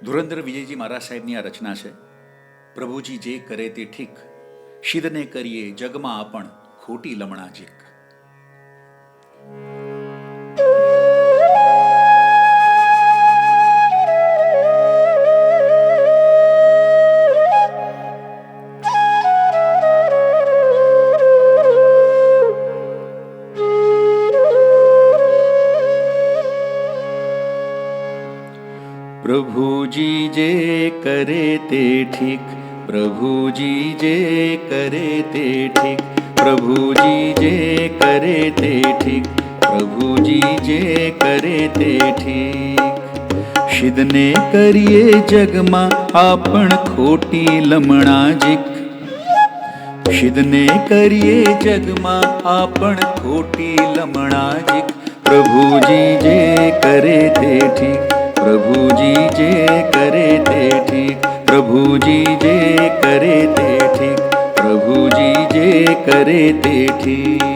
ધુરંધર વિજયજી મહારાજ સાહેબની આ રચના છે. પ્રભુજી જે કરે તે ઠીક, શિદને કરીએ જગમાં આપણ ખોટી લમણાજીક. પ્રભુજી જે કરે તે ઠીક, પ્રભુજી જે કરે તે ઠીક, પ્રભુજી જે કરે તે ઠીક, પ્રભુજી જે કરે તે ઠીક. શિદને કરીએ જગમાં આપણ ખોટી લમણાજીક, શિદને કરીએ જગમાં આપણ ખોટી લમણાજીક. પ્રભુજી જે કરે તે ઠીક, પ્રભુજી જે કરે તે ઠીક, પ્રભુજી જે કરે તે ઠીક, પ્રભુજી જે કરે તે ઠીક.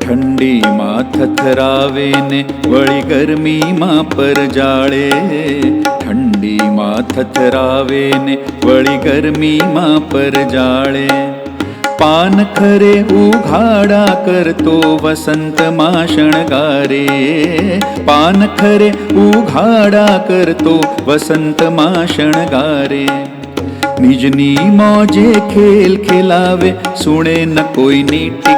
ઠંડીમાં થથરાવે ને વળી ગરમીમાં પરજાળે, ઠંડીમાં થથરાવે ને વળી ગરમીમાં પરજાળે. પાન ખરે ઉઘાડા કરતો વસંતમાં શણગારે, પાન ખરે ઉઘાડા કરતો વસંતમાં શણગારે. નિજની મોજે ખેલ ખેલાવે સુણે ન કોઈની ટીક,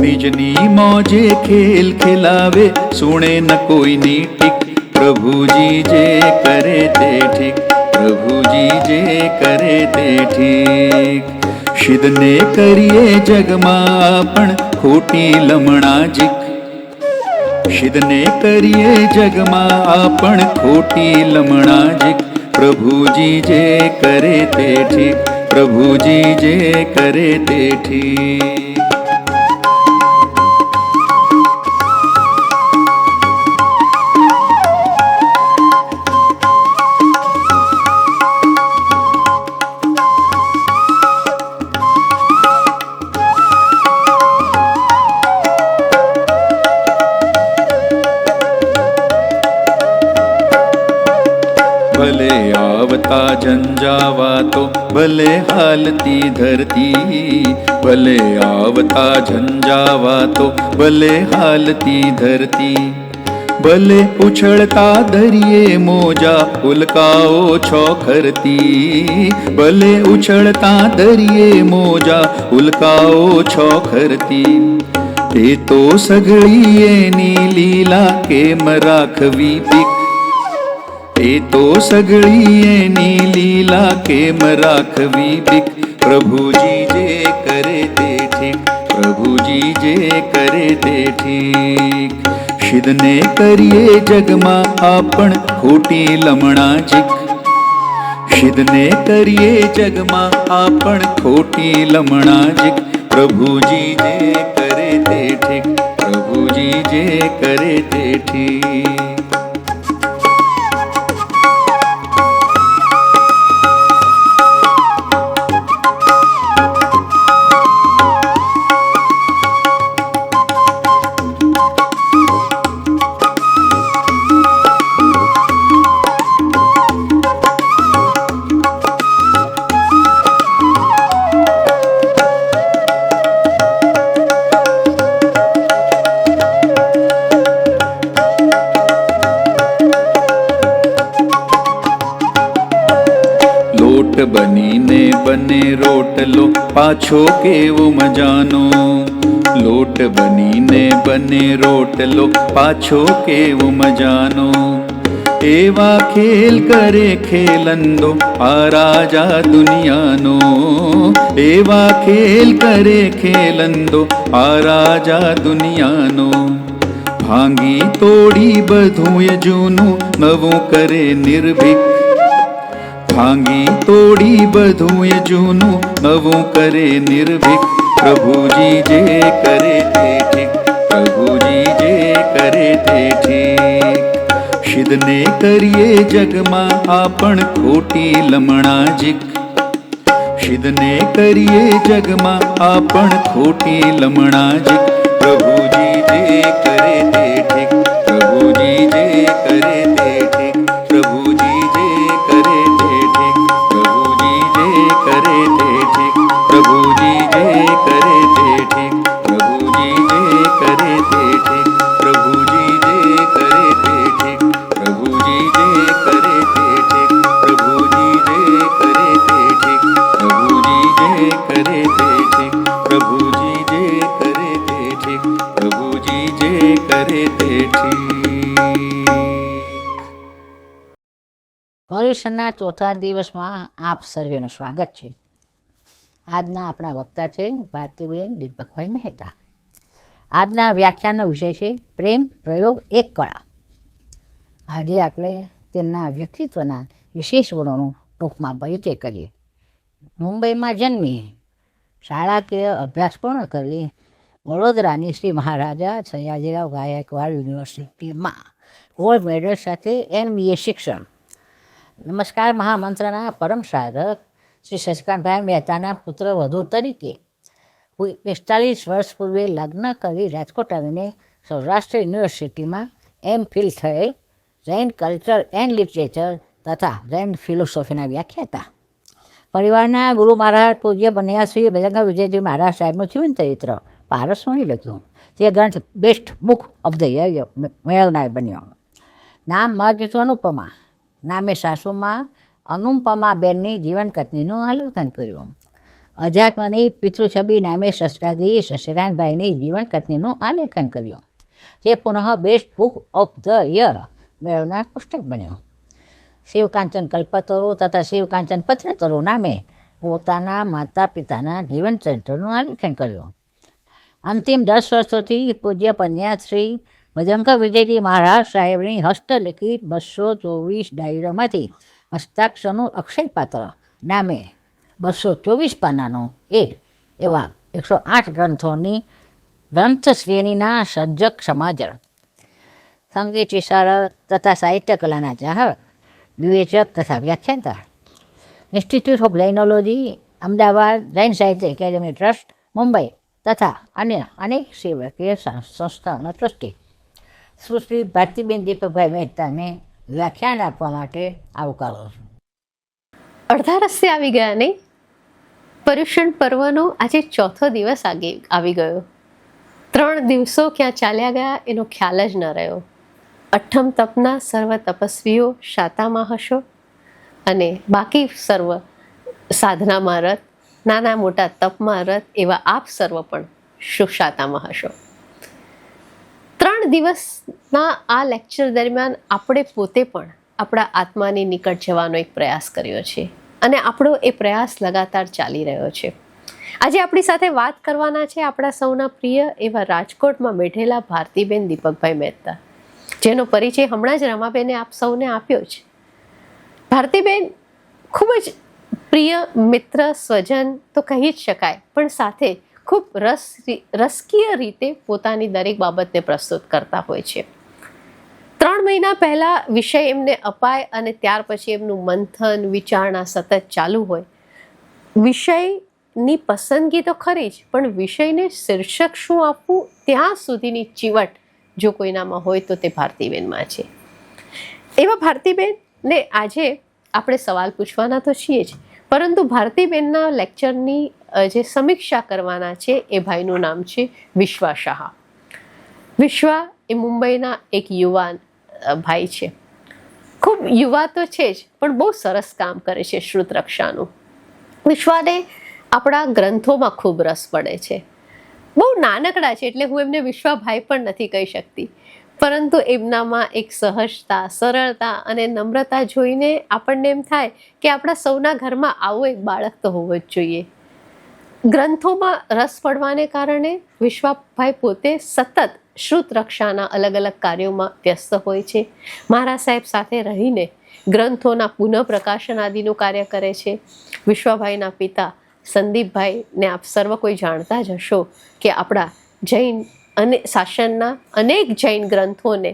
નિજની મોજે ખેલ ખેલાવે સુણે ન કોઈની ટીક. પ્રભુજી જે કરે તે ઠીક, પ્રભુજી જે કરે તે ઠીક. શિદને કરીએ જગમાં પણ ખોટી લમણાજીક, શિદને કરીએ જગમાં આપણ ખોટી લમણાજીક. પ્રભુજી જે કરે તે ઠીક, પ્રભુજી જે કરે તે ઠીક. ભલે આવતા ઝંઝાવાતો ભલે હાલતી ધરતી, ભલે આવતા ઝંઝાવાતો ભલે હાલતી ધરતી. ભલે ઉછળતા દરિયે મોજા ઉલ્કાઓ છોખરતી, ભલે ઉછળતા દરિયે મોજા ઉલ્કાઓ છોખરતી. તે તો સઘળી એની લીલા કેમ રાખવી બીક, એ તો સઘળી એની લીલા કેમ રાખવી બીક. પ્રભુજી જે કરે તે ઠીક, પ્રભુજી જે કરે તે ઠીક. શિદને કરીએ જગમાં આપણ ખોટી લમણાજીક, શિદને કરીએ જગમાં આપણ ખોટી લમણાજીક. પ્રભુજી જે કરે તે ઠીક, પ્રભુજી જે કરે તે ઠીક. લોટ બનીને બને રોટલો પાછો કેવો મજાનો, લોટ બનીને બને રોટલો પાછો કેવો મજાનો. એવા ખેલ કરે ખેલંદો આ રાજા દુનિયાનો, એવા ખેલ કરે ખેલંદો આ રાજા દુનિયાનો. ભાંગી તોડી બધું જૂનું નવું કરે નિર્ભીક, ભાંગી તોડી બધું જૂનું નવું કરે નિર્ભીક. પ્રભુજી જે કરે તે ઠીક, પ્રભુજી જે કરે કરે તે ઠીક. શિદને કરીએ જગમાં આપણ ખોટી લમણાજીક. શિદને કરીએ જગમાં આપણ ખોટી લમણાજીક. પ્રભુજી જે કરે તે ઠીક. પ્રભુજી જે કરે તે ઠીક. પ્રભુજી જે કરે તે ઠીક. પ્રભુજી જે કરે તે ઠીક. પ્રભુજી જે કરે તે ઠીક. પ્રભુજી જે કરે તે ઠીક. પ્રભુજી જે કરે તે ઠીક. પ્રભુજી જે કરે તે ઠીક. પ્રભુજી જે કરે તે ઠીક. પ્રભુજી જે કરે તે ઠીક. પ્રભુજી જે કરે તે ઠીક. પ્રભુજી જે કરે તે ઠીક. પર્યુષણના ચોથા દિવસમાં આપ સર્વેનું સ્વાગત છે. આજના આપણા વક્તા છે ભારતીબેન દીપકભાઈ મહેતા. આજના વ્યાખ્યાનનો વિષય છે પ્રેમ પ્રયોગ એક કળા. આજે આપણે તેમના વ્યક્તિત્વના વિશેષ ગુણોનું ટૂંકમાં પરિચય કરીએ. મુંબઈમાં જન્મી, શાળાકીય અભ્યાસ પૂર્ણ કરી વડોદરાની શ્રી મહારાજા સયાજીરાવ ગાયકવાડ યુનિવર્સિટીમાં ગોલ્ડ મેડલ સાથે MBA શિક્ષણ. નમસ્કાર મહામંત્રના પરમ સાધક શ્રી શશિકાંતભાઈ મહેતાના પુત્ર વધુ તરીકે 45 વર્ષ પૂર્વે લગ્ન કરી રાજકોટ આવીને સૌરાષ્ટ્ર યુનિવર્સિટીમાં MPhil થયેલ. જૈન કલ્ચર એન્ડ લિટરેચર તથા જૈન ફિલોસોફીના વ્યાખ્યાતા. પરિવારના ગુરુ મહારાજ પૂજ્ય બન્યા શ્રી બજરંગ વિજયજી મહારાજ સાહેબનું જીવન ચરિત્ર પારસમણી લખ્યું. તે ગ્રંથ best book of the year મેળવનાર બન્યો. નામ માર્ગીતું અનુપમા. નામે સાસુમાં અનુપમાબેનની જીવન કથનીનું આલોકન કર્યું. અજાત્મની પિતૃછબી નામે શસ્ત્રાદી શશિરાનભાઈની જીવન કથનીનું આલેખન કર્યું. જે પુનઃ best book of the year મેળવનાર પુસ્તક બન્યું. શિવકાંચન કલ્પતરુ તથા શિવકાંચન પત્રતરુ નામે પોતાના માતા પિતાના જીવન ચરિત્રનું આલેખન કર્યું. અંતિમ 10 વર્ષોથી પૂજ્ય પન્યા શ્રી બજરંગ વિજયજી મહારાજ સાહેબની હસ્તલિખિત 224 ડાયરીમાંથી હસ્તાક્ષરનું અક્ષયપાત્ર નામે 224 પાનાનું એવા 108 ગ્રંથોની ગ્રંથ શ્રેણીના સર્જક સમાજક, સંગીત વિશારદ તથા સાહિત્ય કલાના ચાહક, વિવેચક તથા વ્યાખ્યાતા. ઇન્સ્ટિટ્યૂટ ઓફ જૈનોલોજી અમદાવાદ, જૈન સાહિત્ય એકેડેમી ટ્રસ્ટ મુંબઈ તથા અન્ય અનેક સેવકીય સંસ્થાઓના ટ્રસ્ટી સુશ્રી ભારતીબેન દીપકભાઈ મહેતાને વ્યાખ્યાન આપવા માટે આવકારો છું. અડધા રસ્તે આવી ગયા નહીં? પર્યુષણ પર્વનો આજે ચોથો દિવસ આવી ગયો. 3 દિવસો ક્યાં ચાલ્યા ગયા એનો ખ્યાલ જ ન રહ્યો. અઠ્ઠમ તપના સર્વ તપસ્વીઓ શાતામાં હશો અને બાકી સર્વ સાધનામાં રત, નાના મોટા તપમાં રત એવા આપ સર્વ પણ સુશાતામાં હશો. 3 દિવસના આ લેક્ચર દરમિયાન આપણે પોતે પણ આપણા આત્માની નિકટ જવાનો એક પ્રયાસ કર્યો છે અને આપણો એ પ્રયાસ લગાતાર ચાલી રહ્યો છે. આજે આપણી સાથે વાત કરવાના છે આપણા સૌના પ્રિય એવા રાજકોટમાં બેઠેલા ભારતીબેન દીપકભાઈ મહેતા, જેનો પરિચય હમણાં જ રમાબેને આપ સૌને આપ્યો છે. ભારતીબેન ખૂબ જ પ્રિય મિત્ર, સ્વજન તો કહી જ શકાય, પણ સાથે ખૂબ રસકીય રીતે પોતાની દરેક બાબતને પ્રસ્તુત કરતા હોય છે. 3 મહિના પહેલાં વિષય એમને અપાય અને ત્યાર પછી એમનું મંથન વિચારણા સતત ચાલુ હોય. વિષયની પસંદગી તો ખરી જ, પણ વિષયને શીર્ષક શું આપવું ત્યાં સુધીની ચીવટ જો કોઈનામાં હોય તો તે ભારતીબેનમાં છે. એવા ભારતીબેનને આજે આપણે સવાલ પૂછવાના તો છીએ જ, પરંતુ ભારતીબેનના લેક્ચરની જે સમીક્ષા કરવાના છે એ ભાઈનું નામ છે વિશ્વા શાહ. વિશ્વા એ મુંબઈના એક યુવાન ભાઈ છે. ખૂબ યુવા તો છે જ, પણ બહુ સરસ કામ કરે છે શ્રુત રક્ષાનું. વિશ્વાને આપણા ગ્રંથોમાં ખૂબ રસ પડે છે. બહુ નાનકડા છે એટલે હું એમને વિશ્વાભાઈ પણ નથી કહી શકતી, પરંતુ એમનામાં એક સહજતા, સરળતા અને નમ્રતા જોઈને આપણને એમ થાય કે આપણા સૌના ઘરમાં આવો એક બાળક તો હોવો જ જોઈએ. ગ્રંથોમાં રસ પડવાને કારણે વિશ્વાભાઈ પોતે સતત શ્રુત રક્ષાના અલગ અલગ કાર્યોમાં વ્યસ્ત હોય છે. મહારાજ સાહેબ સાથે રહીને ગ્રંથોના પુનઃ પ્રકાશન આદિનું કાર્ય કરે છે. વિશ્વાભાઈના પિતા સંદીપભાઈને આપ સર્વ કોઈ જાણતા જ હશો કે આપણા જૈન અને શાસનના અનેક જૈન ગ્રંથોને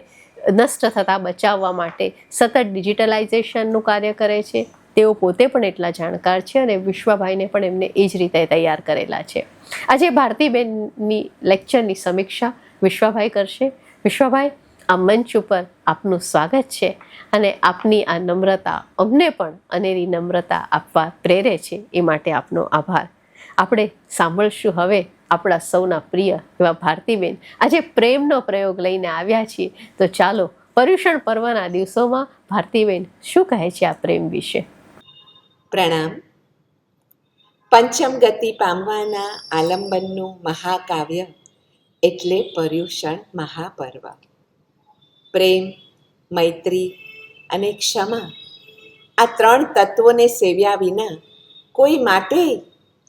નષ્ટ થતાં બચાવવા માટે સતત ડિજિટલાઇઝેશનનું કાર્ય કરે છે. તેઓ પોતે પણ એટલા જાણકાર છે અને વિશ્વાભાઈને પણ એમને એ જ રીતે તૈયાર કરેલા છે. આજે ભારતીબેનની લેક્ચરની સમીક્ષા વિશ્વાભાઈ કરશે. વિશ્વાભાઈ, આ મંચ ઉપર આપનું સ્વાગત છે અને આપની આ નમ્રતા અમને પણ અનેરી નમ્રતા આપવા પ્રેરે છે, એ માટે આપનો આભાર. આપણે સાંભળશું હવે આપણા સૌના પ્રિય એવા ભારતીબેન આજે પ્રેમનો પ્રયોગ લઈને આવ્યા છીએ. તો ચાલો પર્યુષણ પર્વના દિવસોમાં ભારતીબેન શું કહે છે આ પ્રેમ વિશે. પ્રણામ. પંચમ ગતિ પામવાના આલંબનનું મહાકાવ્ય એટલે પર્યુષણ મહાપર્વ. પ્રેમ, મૈત્રી અને ક્ષમા આ ત્રણ તત્વોને સેવ્યા વિના કોઈ માટે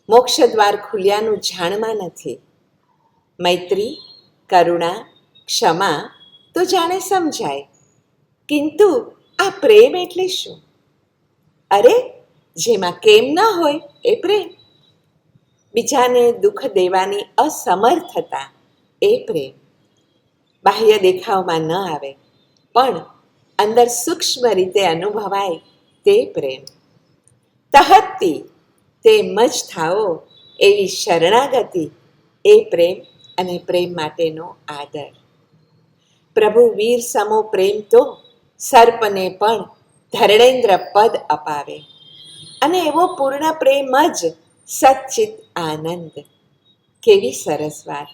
મોક્ષદ્વાર ખુલ્યાનું જાણમાં નથી. મૈત્રી, કરુણા, ક્ષમા તો જાણે સમજાય, કિંતુ આ પ્રેમ એટલે શું? અરે, જેમાં કેમ ન હોય એ પ્રેમ. બીજાને દુઃખ દેવાની અસમર્થતા એ પ્રેમ. બાહ્ય દેખાવમાં ન આવે પણ અંદર સૂક્ષ્મ રીતે અનુભવાય તે પ્રેમ. તહત્તી તેમજ થાઓ એવી શરણાગતિ એ પ્રેમ અને પ્રેમ માટેનો આદર. પ્રભુ વીર સમો પ્રેમ તો સર્પને પણ ધર્ણેન્દ્ર પદ અપાવે. અને એવો પૂર્ણ પ્રેમ જ સચ્ચિત આનંદ. કેવી સરસ વાત!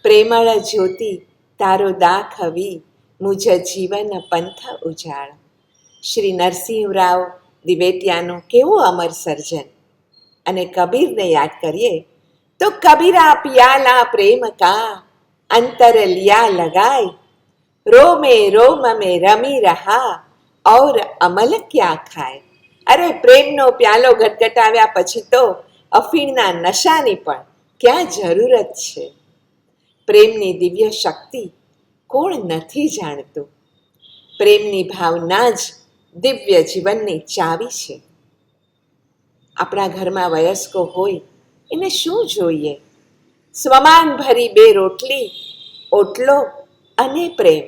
પ્રેમળ જ્યોતિ તારો દાખવી મુજ જીવન પંથ ઉજાળ. શ્રી નરસિંહરાવ દિવેટિયાનું કેવું અમર સર્જન. અને કબીરને યાદ કરીએ તો કબીરા પિયાલા પ્રેમ કા અંતર લિયા લગાય. રોમે રોમ में રમી રહા और અમલ ક્યાં ખાય. અરે, પ્રેમનો પ્યાલો ગટગટાવ્યા પછી તો અફીણના નશાની પણ ક્યાં જરૂરત છે. પ્રેમની દિવ્ય શક્તિ કોણ નથી જાણતું. પ્રેમની ભાવના જ દિવ્ય જીવનની ચાવી છે. આપણા ઘરમાં વયસ્કો હોય એને શું જોઈએ? સ્વમાન ભરી બે રોટલી, ઓટલો અને પ્રેમ.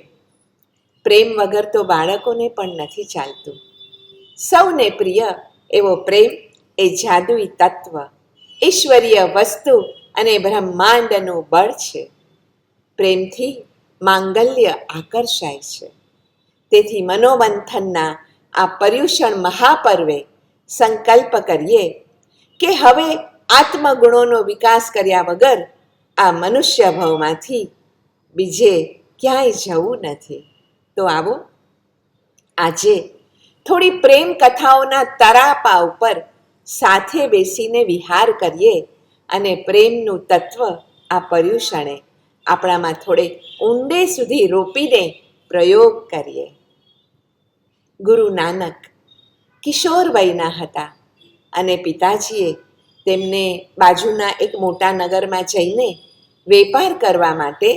પ્રેમ વગર તો બાળકોને પણ નથી ચાલતું. સૌને પ્રિય એવો પ્રેમ એ જાદુઈ તત્વ, ઈશ્વરીય વસ્તુ અને બ્રહ્માંડનું બળ છે. પ્રેમથી માંગલ્ય આકર્ષાય છે. તેથી મનોમંથનના આ પર્યુષણ મહાપર્વે સંકલ્પ કરીએ કે હવે આત્મગુણોનો વિકાસ કર્યા વગર આ મનુષ્ય ભવમાંથી બીજે ક્યાંય જવું નથી. તો આવો આજે થોડી પ્રેમ કથાઓના તરાપા ઉપર સાથે બેસીને વિહાર કરીએ અને પ્રેમનું તત્વ આ પર્યુષણે આપણામાં થોડે ઊંડે સુધી રોપીને પ્રયોગ કરીએ. ગુરુ નાનક કિશોર વયના હતા અને પિતાજીએ તેમને બાજુના એક મોટા નગરમાં જઈને વેપાર કરવા માટે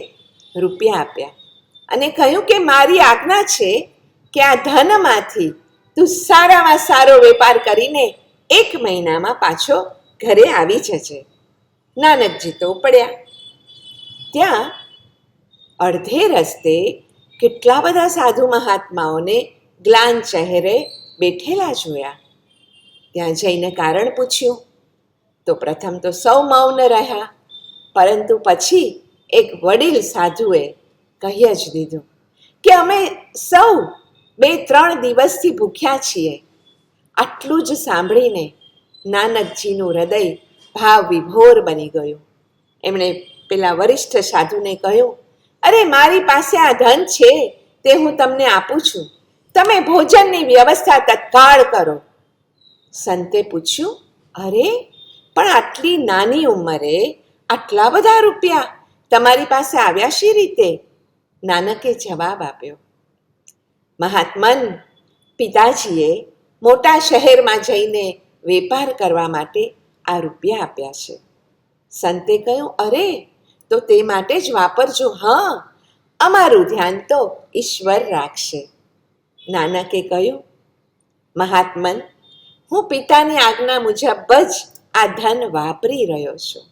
રૂપિયા આપ્યા અને કહ્યું કે મારી આજ્ઞા છે કે આ ધનમાંથી તું સારામાં સારો વેપાર કરીને 1 મહિનામાં પાછો ઘરે આવી જજે. નાનકજી તો પડ્યા. ત્યાં અડધે રસ્તે કેટલા બધા સાધુ મહાત્માઓને ગ્લાન ચહેરે બેઠેલા જોયા. ત્યાં જઈને કારણ પૂછ્યું તો પ્રથમ તો સૌ મૌન રહ્યા, પરંતુ પછી એક વડીલ સાધુએ કહી જ દીધું કે અમે સૌ 2-3 દિવસથી ભૂખ્યા છીએ. આટલું જ સાંભળીને નાનકજીનું હૃદય ભાવ વિભોર બની ગયું. એમણે પેલા વરિષ્ઠ સાધુને કહ્યું, અરે, મારી પાસે આ ધન છે તે હું તમને આપું છું, તમે ભોજનની વ્યવસ્થા તત્કાળ કરો. સંતે પૂછ્યું, અરે, પણ આટલી નાની ઉંમરે આટલા બધા રૂપિયા તમારી પાસે આવ્યા શી રીતે? નાનકે જવાબ આપ્યો, મહાત્મન, પિતાજીએ મોટા શહેરમાં જઈને વેપાર કરવા માટે આ રૂપિયા આપ્યા છે. સંતે કહ્યું, અરે, તો તે માટે જ વાપરજો. હા, અમારું ધ્યાન તો ઈશ્વર રાખશે. નાનકે કહ્યું, મહાત્મન, હું પિતાની આજ્ઞા મુજબ જ આ ધન વાપરી રહ્યો છું.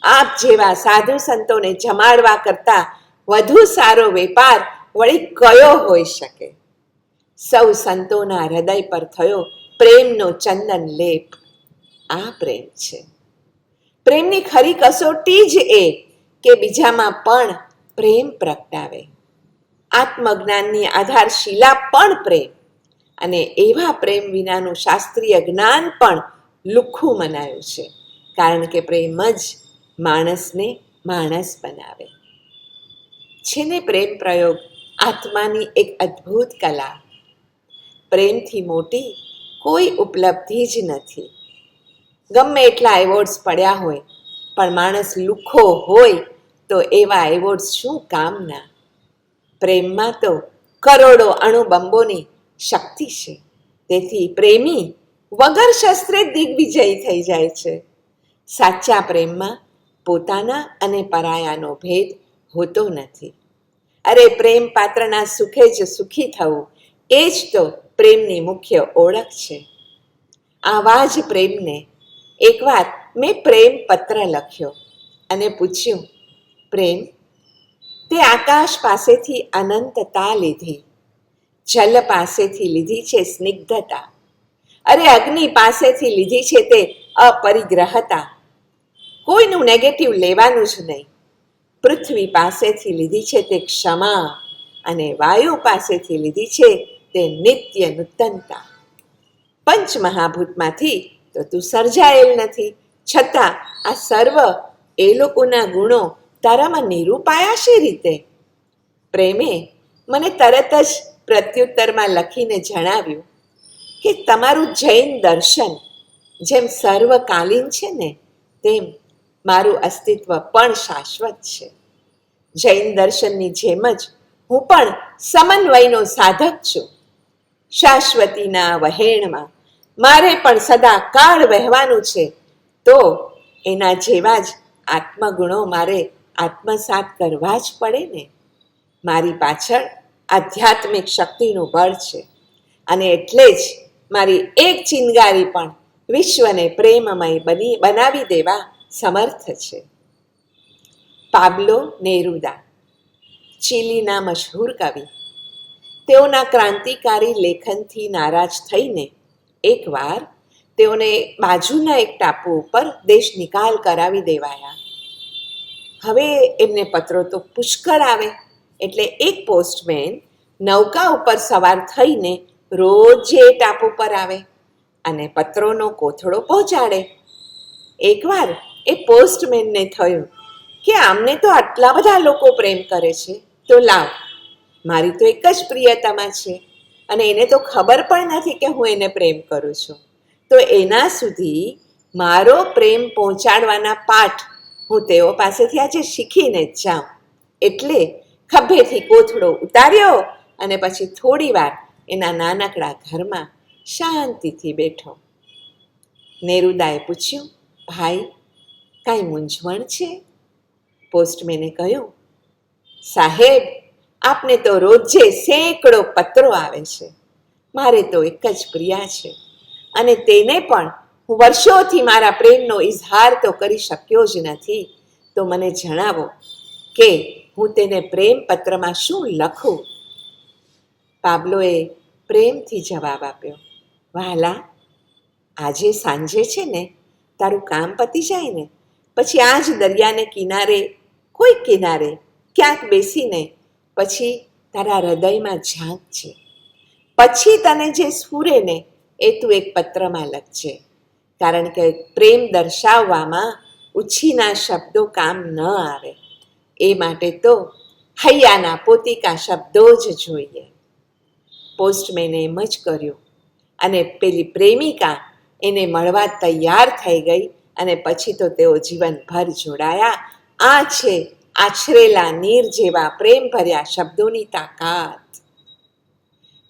આપ જેવા સાધુ સંતોને જમાડવા કરતા વધુ સારો વેપાર વળી કયો હોઈ શકે? સૌ સંતોના હૃદય પર થયો પ્રેમનો ચંદન લેપ. આ પ્રેમ છે. પ્રેમની ખરી કસોટી જ એ કે બીજામાં પણ પ્રેમ પ્રગટાવે. આત્મજ્ઞાનની આધારશિલા પણ પ્રેમ, અને એવા પ્રેમ વિનાનું શાસ્ત્રીય જ્ઞાન પણ લુખ્ખું મનાયું છે, કારણ કે પ્રેમ જ માણસને માણસ બનાવે છે ને. પ્રેમ પ્રયોગ આત્માની એક અદ્ભુત કલા. પ્રેમથી મોટી કોઈ ઉપલબ્ધિ જ નથી. ગમે એટલા એવોર્ડ્સ પડ્યા હોય, પણ માણસ લુખ્ખો હોય તો એવા એવોર્ડ્સ શું કામના? પ્રેમમાં તો કરોડો અણુબંબોની શક્તિ છે. તેથી પ્રેમી વગર શસ્ત્રે દિગ્વિજયી થઈ જાય છે. સાચા પ્રેમમાં પોતાના અને પરાયાનો ભેદ હોતો નથી. અરે, પ્રેમ પાત્રના સુખે જ સુખી થવું, એ જ તો પ્રેમની મુખ્ય ઓળખ છે. આવા જ પ્રેમને એકવાર મેં પ્રેમ પત્ર લખ્યો અને પૂછ્યું, પ્રેમ, તે આકાશ પાસેથી અનંતતા લીધી, જલ પાસેથી લીધી છે સ્નિગ્ધતા, અરે અગ્નિ પાસેથી લીધી છે તે અપરિગ્રહતા, કોઈનું નેગેટિવ લેવાનું જ નહીં. પૃથ્વી પાસેથી લીધી છે તે ક્ષમા, અને વાયુ પાસેથી લીધી છે તે નિત્ય નૂતનતા. પંચમહાભૂતમાંથી તો તું સર્જાયેલ નથી, છતાં આ સર્વ એ લોકોના ગુણો તારામાં નિરૂપાયા શી રીતે? પ્રેમે મને તરત જ પ્રત્યુત્તરમાં લખીને જણાવ્યું કે તમારું જૈન દર્શન જેમ સર્વકાલીન છે ને, તેમ મારું અસ્તિત્વ પણ શાશ્વત છે. જૈન દર્શનની જેમ જ હું પણ સમન્વયનો સાધક છું. શાશ્વતીના વહેણમાં મારે પણ સદા કાળ વહેવાનું છે, તો એના જેવા જ આત્મગુણો મારે આત્મસાત કરવા જ પડે ને. મારી પાછળ આધ્યાત્મિક શક્તિનું બળ છે, અને એટલે જ મારી એક ચિનગારી પણ વિશ્વને પ્રેમમય બનાવી દેવા સમર્થ છે. પાબ્લો નેરુદા, ચીલીના મશહૂર કવિ. તેઓના ક્રાંતિકારી લેખનથી નારાજ થઈને એકવાર તેઓને બાજુના એક ટાપુ ઉપર દેશ નિકાલ કરાવી દેવાયા. હવે એમને પત્રો તો પુષ્કળ આવે, એટલે એક પોસ્ટમેન નૌકા ઉપર સવાર થઈને રોજ એ ટાપુ પર આવે અને પત્રોનો કોથળો પહોંચાડે. એકવાર એ પોસ્ટમેનને થયું કે આમને તો આટલા બધા લોકો પ્રેમ કરે છે, તો લાવ, મારી તો એક જ પ્રિયતમા છે, અને એને તો ખબર પણ નથી કે હું એને પ્રેમ કરું છું, તો એના સુધી મારો પ્રેમ પહોંચાડવાના પાઠ હું તેઓ પાસેથી આજે શીખીને જ જાઉં. એટલે ખભેથી કોથળો ઉતાર્યો અને પછી થોડી વાર એના નાનકડા ઘરમાં શાંતિથી બેઠો. નેરુદાએ પૂછ્યું, ભાઈ, કાંઈ મૂંઝવણ છે? પોસ્ટમેને કહ્યું, સાહેબ, આપને તો રોજે સેંકડો પત્રો આવે છે. મારે તો એક જ પ્રિયા છે, અને તેને પણ હું વર્ષોથી મારા પ્રેમનો ઇઝહાર તો કરી શક્યો જ નથી. તો મને જણાવો કે હું તેને પ્રેમ પત્રમાં શું લખું? પાબ્લોએ પ્રેમથી જવાબ આપ્યો, વહાલા, આજે સાંજે છે ને, તારું કામ પતી જાય ને પછી આ જ દરિયાને કિનારે, કોઈ કિનારે ક્યાંક બેસીને પછી તારા હૃદયમાં ઝાંકજે. પછી તને જે સ્ફુરે ને એ તું એક પત્રમાં લખજે, કારણ કે પ્રેમ દર્શાવવામાં ઉછીના શબ્દો કામ ન આવે. એ માટે તો હૈયાના પોતિકા શબ્દો જ જોઈએ. પોસ્ટમેને એમ જ કર્યું, અને પેલી પ્રેમિકા એને મળવા તૈયાર થઈ ગઈ, અને પછી તો તેઓ જીવનભર જોડાયા. આ છે આછરેલા નીર જેવા પ્રેમ ભર્યા શબ્દોની તાકાત.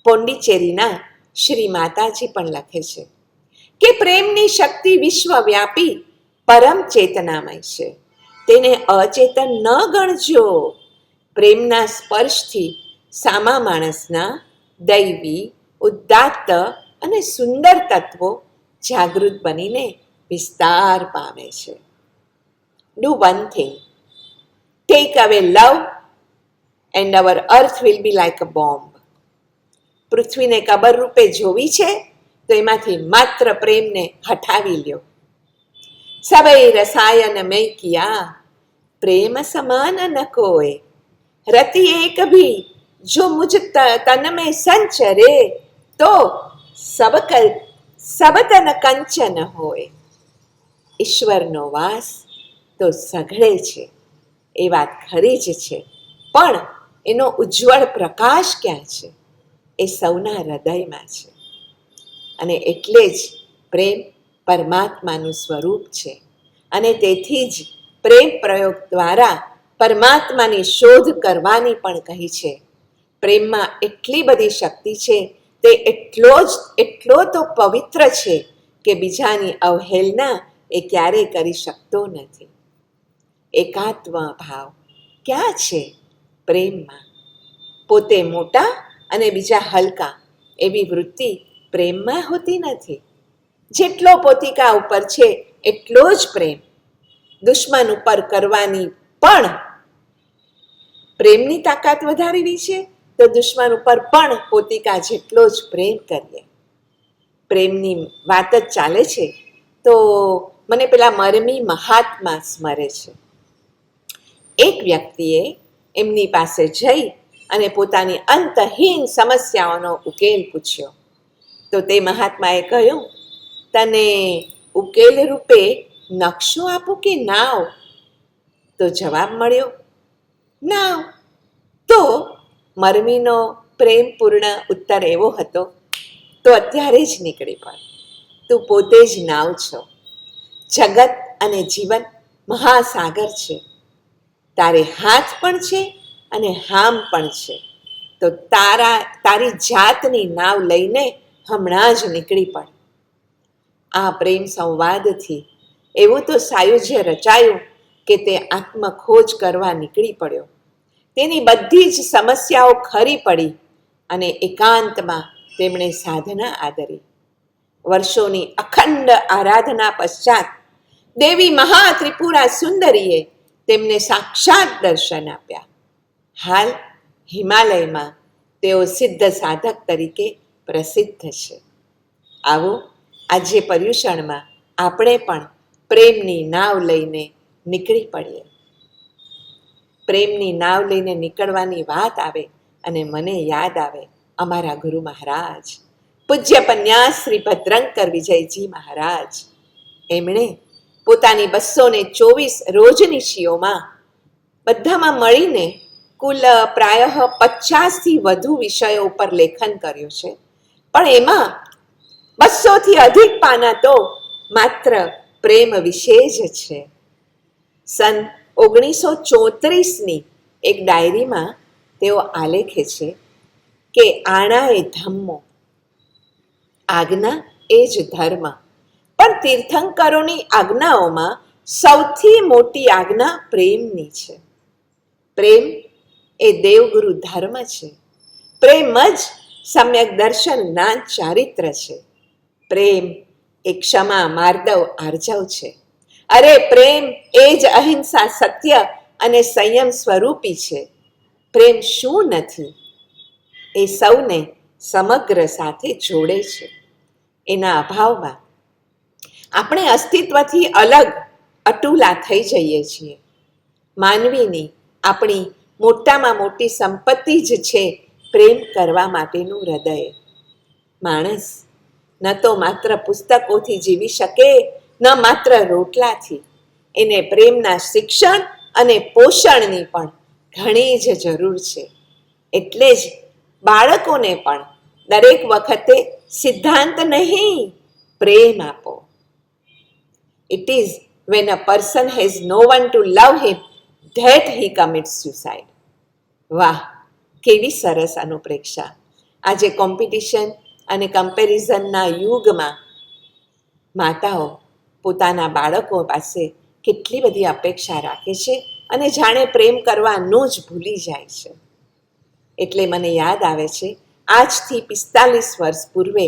પોંડિચેરીના શ્રી માતાજી પણ લખે છે કે પ્રેમની શક્તિ વિશ્વવ્યાપી પરમ ચેતનામય છે, તેને અચેતન ન ગણજો. પ્રેમના સ્પર્શથી સામા માણસના દૈવી, ઉદાત્ત અને સુંદર તત્વો જાગૃત બનીને વિસ્તાર પામે છે. do one thing. Take away love and our earth will be like a bomb. પૃથ્વીને કબર રૂપે જોવી છે તો એમાંથી માત્ર પ્રેમને હટાવી લ્યો. સબૈ રસાયન મેં કિયા, પ્રેમ સમાન ન કોય. રતિ એક ભી જો મુझ તન में સંચરે, તો સબ તન કંચન હોય. ઈશ્વરનો વાસ તો સઘળે છે, એ વાત ખરી જ છે, પણ એનો ઉજ્જવળ પ્રકાશ ક્યાં છે? એ સૌના હૃદયમાં છે. અને એટલે જ પ્રેમ પરમાત્માનું સ્વરૂપ છે. અને તેથી જ પ્રેમ પ્રયોગ દ્વારા પરમાત્માની શોધ કરવાની પણ કહી છે. પ્રેમમાં એટલી બધી શક્તિ છે, તે એટલો તો પવિત્ર છે કે બીજાની અવહેલના એ ક્યારેય કરી શકતો નથી. એકાત્મ ભાવ ક્યાં છે? પ્રેમમાં. પોતે મોટા અને બીજા હલકા એવી વૃત્તિ પ્રેમમાં હોતી નથી. જેટલો પોતિકા ઉપર છે એટલો જ પ્રેમ દુશ્મન ઉપર કરવાની પણ પ્રેમની તાકાત વધારેવી છે, તો દુશ્મન ઉપર પણ પોતિકા જેટલો જ પ્રેમ કરીએ. પ્રેમની વાત જ ચાલે છે તો મને પેલા મરમી મહાત્મા સ્મરે છે. એક વ્યક્તિએ એમની પાસે જઈ અને પોતાની અંતહીન સમસ્યાઓનો ઉકેલ પૂછ્યો. તો તે મહાત્માએ કહ્યું, તને ઉકેલ રૂપે નકશો આપું કે નાવ? તો જવાબ મળ્યો, નાવ. તો મરમીનો પ્રેમપૂર્ણ ઉત્તર એવો હતો, તો અત્યારે જ નીકળી પડ. તું પોતે જ નાવ છો. જગત અને જીવન મહાસાગર છે. તારે હાથ પણ છે અને હામ પણ છે. તો તારી જાતની નાવ લઈને હમણાં જ નીકળી પડ. આ પ્રેમ સંવાદથી એવું તો સાયુજ્ય રચાયું કે તે આત્મખોજ કરવા નીકળી પડ્યો. તેની બધી જ સમસ્યાઓ ખરી પડી અને એકાંતમાં તેમણે સાધના આદરી. વર્ષોની અખંડ આરાધના પશ્ચાત દેવી મહાત્રિપુરા સુંદરીએ તેમને સાક્ષાત દર્શન આપ્યા. હાલ હિમાલયમાં તેઓ સિદ્ધ સાધક તરીકે પ્રસિદ્ધ છે. આવો આજે પર્યુષણમાં આપણે પણ પ્રેમની નાવ લઈને નીકળી પડીએ. પ્રેમની નાવ લઈને નીકળવાની વાત આવે અને મને યાદ આવે અમારા ગુરુ મહારાજ પૂજ્ય પન્યાસ શ્રી ભદ્રંકર વિજયજી મહારાજ. એમણે પોતાની 224 રોજનીશીઓમાં બધામાં મળીને કુલ પ્રાયઃ 50થી વધુ વિષયો ઉપર લેખન કર્યું છે. પણ એમાં 200થી અધિક પાના તો માત્ર પ્રેમ વિશે જ છે. સન 1934ની એક ડાયરીમાં તેઓ આલેખે છે કે આણા એ ધમ્મો, આજ્ઞા એ જ ધર્મ. પણ તીર્થંકરોની આજ્ઞાઓમાં સૌથી મોટી આજ્ઞા પ્રેમની છે. પ્રેમ એ દેવગુરુ ધર્મ છે. પ્રેમ જ સમ્યક દર્શનના ચારિત્ર છે. પ્રેમ એ ક્ષમા માર્દવ આર્જવ છે. અરે પ્રેમ એ જ અહિંસા સત્ય અને સંયમ સ્વરૂપી છે. પ્રેમ શું નથી? એ સૌને સમગ્ર સાથે જોડે છે. એના અભાવમાં આપણે અસ્તિત્વથી અલગ અટુલા થઈ જઈએ છીએ. માનવીની આપણી મોટામાં મોટી સંપત્તિ જ છે પ્રેમ કરવા માટેનું હૃદય. માણસ ન તો માત્ર પુસ્તકોથી જીવી શકે, ન માત્ર રોટલાથી. એને પ્રેમના શિક્ષણ અને પોષણની પણ ઘણી જ જરૂર છે. એટલે જ બાળકોને પણ દરેક વખતે સિદ્ધાંત નહીં, પ્રેમ આપો. It is when a person has no one to love him that he commits suicide. વાહ, કેવી સરસ અનુપ્રેક્ષા! આજે કોમ્પિટિશન અને કમ્પેરિઝનના યુગમાં માતાઓ પોતાના બાળકો પાસે કેટલી બધી અપેક્ષા રાખે છે અને જાણે પ્રેમ કરવાનું જ ભૂલી જાય છે. એટલે મને યાદ આવે છે, આજથી 45 વર્ષ પૂર્વે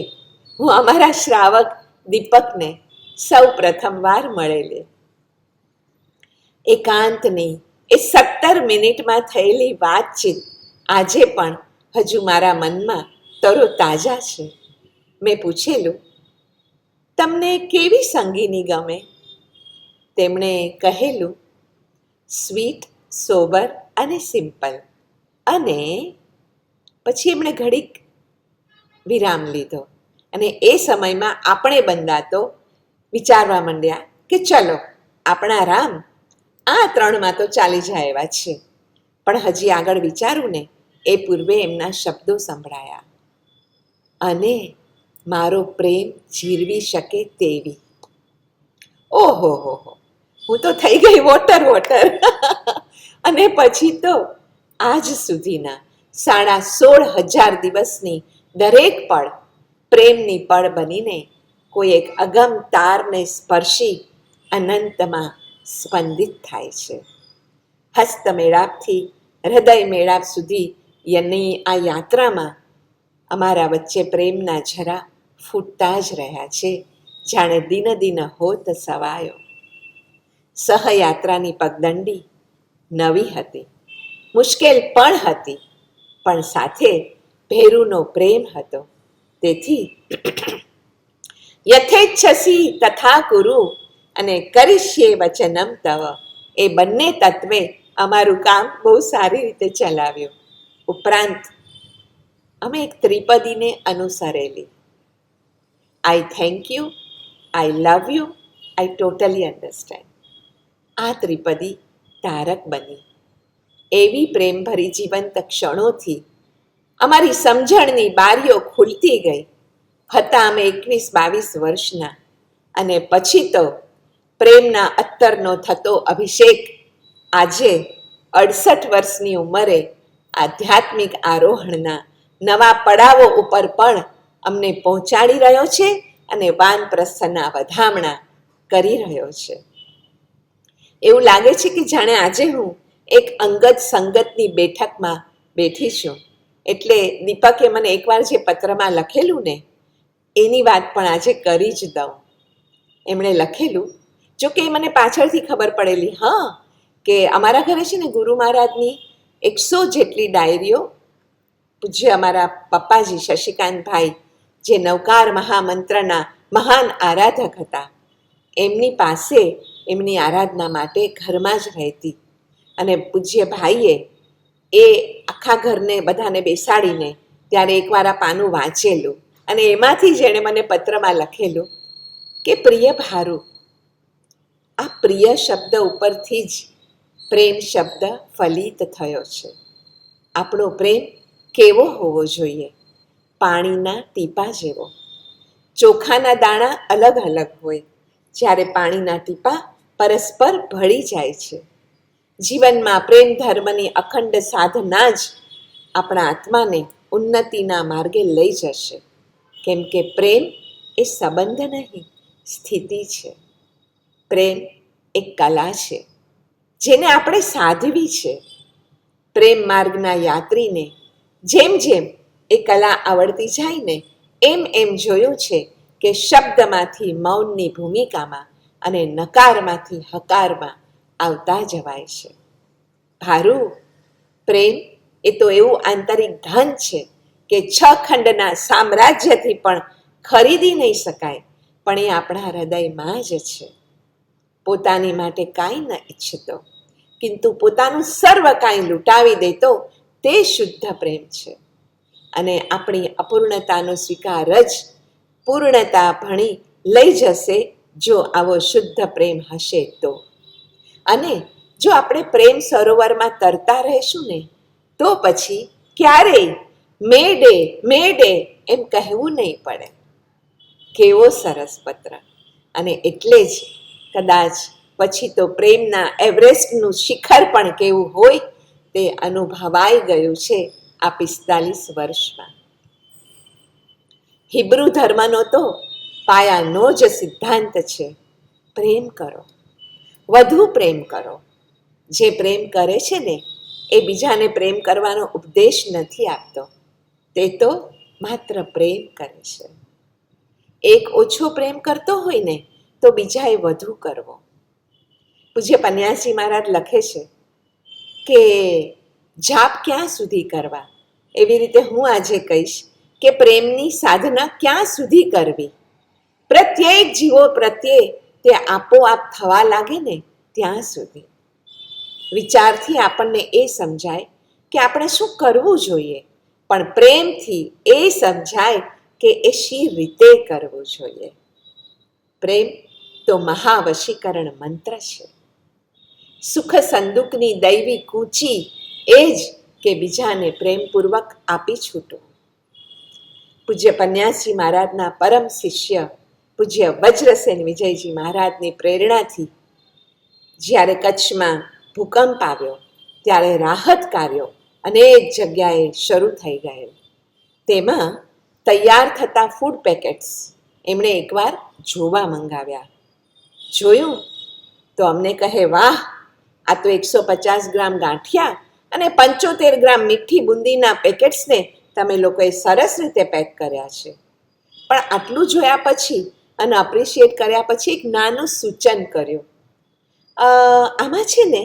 હું અમારા શ્રાવક દીપકને સૌ પ્રથમવાર મળેલી. એકાંતની એ 17 મિનિટમાં થયેલી વાતચીત આજે પણ હજુ મારા મનમાં તરોતાજા છે. મેં પૂછેલું, તમને કેવી સંગીની ગમે? તેમણે કહેલું, સ્વીટ, સોબર અને સિમ્પલ. અને પછી એમણે ઘડીક વિરામ લીધો અને એ સમયમાં આપણે બંધાતો વિચારવા માંડ્યા કે ચલો આપણા રામ આ 3માં તો ચાલી જાય એવા છે. પણ હજી આગળ વિચારું ને એ પૂર્વે એમના શબ્દો સંભળાયા, અને મારો પ્રેમ જીરવી શકે તેવી. ઓહો હો હો, હું તો થઈ ગઈ વોટર. અને પછી તો આજ સુધીના 16,500 દિવસની દરેક પળ પ્રેમની પળ બનીને કોઈ એક અગમ તારને સ્પર્શી અનંતમાં સ્પંદિત થાય છે. હસ્ત મેળાપથી હૃદય મેળાપ સુધી યની આ યાત્રામાં અમારા વચ્ચે પ્રેમના ઝરા ફૂટતા જ રહ્યા છે, જાણે દિન દિન હોત સવાયો. સહયાત્રાની પગદંડી નવી હતી, મુશ્કેલ પણ હતી, પણ સાથે ભેરુનો પ્રેમ હતો. તેથી યથેચ્છસી તથા કુરુ અને કરીશ્યે વચનમ તવ, એ બંને તત્વે અમારું કામ બહુ સારી રીતે ચલાવ્યું. ઉપરાંત અમે એક ત્રિપદીને અનુસરેલી, I thank you, I love you, I totally understand. આ ત્રિપદી તારક બની. એવી પ્રેમભરી જીવંત ક્ષણોથી અમારી સમજણની બારીઓ ખુલતી ગઈ. હતા અમે 21-22 વર્ષના, અને પછી તો પ્રેમના અત્તરનો થતો અભિષેક આજે 68 વર્ષની ઉંમરે આધ્યાત્મિક આરોહણના નવા પડાવો ઉપર પણ અમને પહોંચાડી રહ્યો છે અને વાનપ્રસ્થના વધામણા કરી રહ્યો છે. એવું લાગે છે કે જાણે આજે હું એક અંગત સંગતની બેઠકમાં બેઠી છું. એટલે દીપકે મને એકવાર જે પત્રમાં લખેલું ને એની વાત પણ આજે કરી જ દઉં. એમણે લખેલું, જો કે મને પાછળથી ખબર પડેલી, કે અમારા ઘરે છે ને ગુરુ મહારાજની 100 જેટલી ડાયરીઓ પૂજ્ય અમારા પપ્પાજી શશિકાંતભાઈ, જે નવકાર મહામંત્રના મહાન આરાધક હતા, એમની પાસે એમની આરાધના માટે ઘરમાં જ રહેતી. અને પૂજ્ય ભાઈએ એ આખા ઘરને બધાને બેસાડીને ત્યારે એકવાર આ પાનું વાંચેલું, અને એમાંથી જ એણે મને પત્રમાં લખેલું કે પ્રિય ભારુ, આ પ્રિય શબ્દ ઉપરથી જ પ્રેમ શબ્દ ફલિત થયો છે. આપણો પ્રેમ કેવો હોવો જોઈએ? પાણીના ટીપા જેવો. ચોખાના દાણા અલગ અલગ હોય, જ્યારે પાણીના ટીપા પરસ્પર ભળી જાય છે. જીવનમાં પ્રેમ ધર્મની અખંડ સાધના જ આપણા આત્માને ઉન્નતિના માર્ગે લઈ જશે. કેમ કે પ્રેમ એ સંબંધ નહીં, સ્થિતિ છે. પ્રેમ એક કલા છે જેને આપણે સાધવી છે. પ્રેમ માર્ગના યાત્રીને જેમ જેમ એ કલા આવડતી જાય ને એમ જોયું છે કે શબ્દમાંથી મૌનની ભૂમિકામાં અને નકારમાંથી હકારમાં આવતા જવાય છે. ભારુ, પ્રેમ એ તો એવું આંતરિક ધન છે કે 6 ખંડના સામ્રાજ્યથી પણ ખરીદી નહીં શકાય, પણ એ આપણા હૃદયમાં જ છે. પોતાની માટે કાંઈ ન ઈચ્છતો, કિંતુ પોતાનું સર્વ કાંઈ લૂંટાવી દેતો તે શુદ્ધ પ્રેમ છે. અને આપણી અપૂર્ણતાનો સ્વીકાર જ પૂર્ણતા ભણી લઈ જશે, જો આવો શુદ્ધ પ્રેમ હશે તો. અને જો આપણે પ્રેમ સરોવરમાં તરતા રહેશું ને તો પછી ક્યારેય મેડે મેડે એમ કહેવું નહીં પડે. કેવો સરસ પત્ર! અને એટલે જ કદાચ પછી તો પ્રેમના એવરેસ્ટનું શિખર પણ કેવું હોય તે અનુભવાઈ ગયું છે આ 45 વર્ષમાં. હિબ્રુ ધર્મનો તો પાયાનો જ સિદ્ધાંત છે, પ્રેમ કરો, વધુ પ્રેમ કરો. જે પ્રેમ કરે છે ને એ બીજાને પ્રેમ કરવાનો ઉપદેશ નથી આપતો, તે તો માત્ર પ્રેમ કરે છે. એક ઓછો પ્રેમ કરતો હોય ને તો બીજાએ વધુ કરવો. પૂજ્ય પન્યાસી મહારાજ લખે છે કે જાપ ક્યાં સુધી કરવા, એવી રીતે હું આજે કહીશ કે પ્રેમની સાધના ક્યાં સુધી કરવી. પ્રત્યેક જીવો પ્રત્યે તે આપોઆપ થવા લાગે ને ત્યાં સુધી. વિચારથી આપણને એ સમજાય કે આપણે શું કરવું જોઈએ, પણ પ્રેમથી એ સમજાય કે એ શી રીતે કરવું જોઈએ. પ્રેમ તો મહાવશીકરણ મંત્ર છે. સુખ સંદુકની દૈવી કૂચી એ જ કે બીજાને પ્રેમપૂર્વક આપી છૂટો. પૂજ્ય પન્યાસી મહારાજના પરમ શિષ્ય પૂજ્ય વજ્રસેન વિજયજી મહારાજની પ્રેરણાથી જ્યારે કચ્છમાં ભૂકંપ આવ્યો ત્યારે રાહત કાર્યો અનેક જગ્યાએ શરૂ થઈ ગયેલ. તેમાં તૈયાર થતા ફૂડ પેકેટ્સ એમણે એકવાર જોવા મંગાવ્યા. જોયું તો અમને કહે, વાહ, આ તો 150 ગ્રામ ગાંઠિયા અને 75 ગ્રામ મીઠી બુંદીના પેકેટ્સને તમે લોકોએ સરસ રીતે પેક કર્યા છે. પણ આટલું જોયા પછી અને અપ્રિશિએટ કર્યા પછી એક નાનું સૂચન કર્યું, આમાં છે ને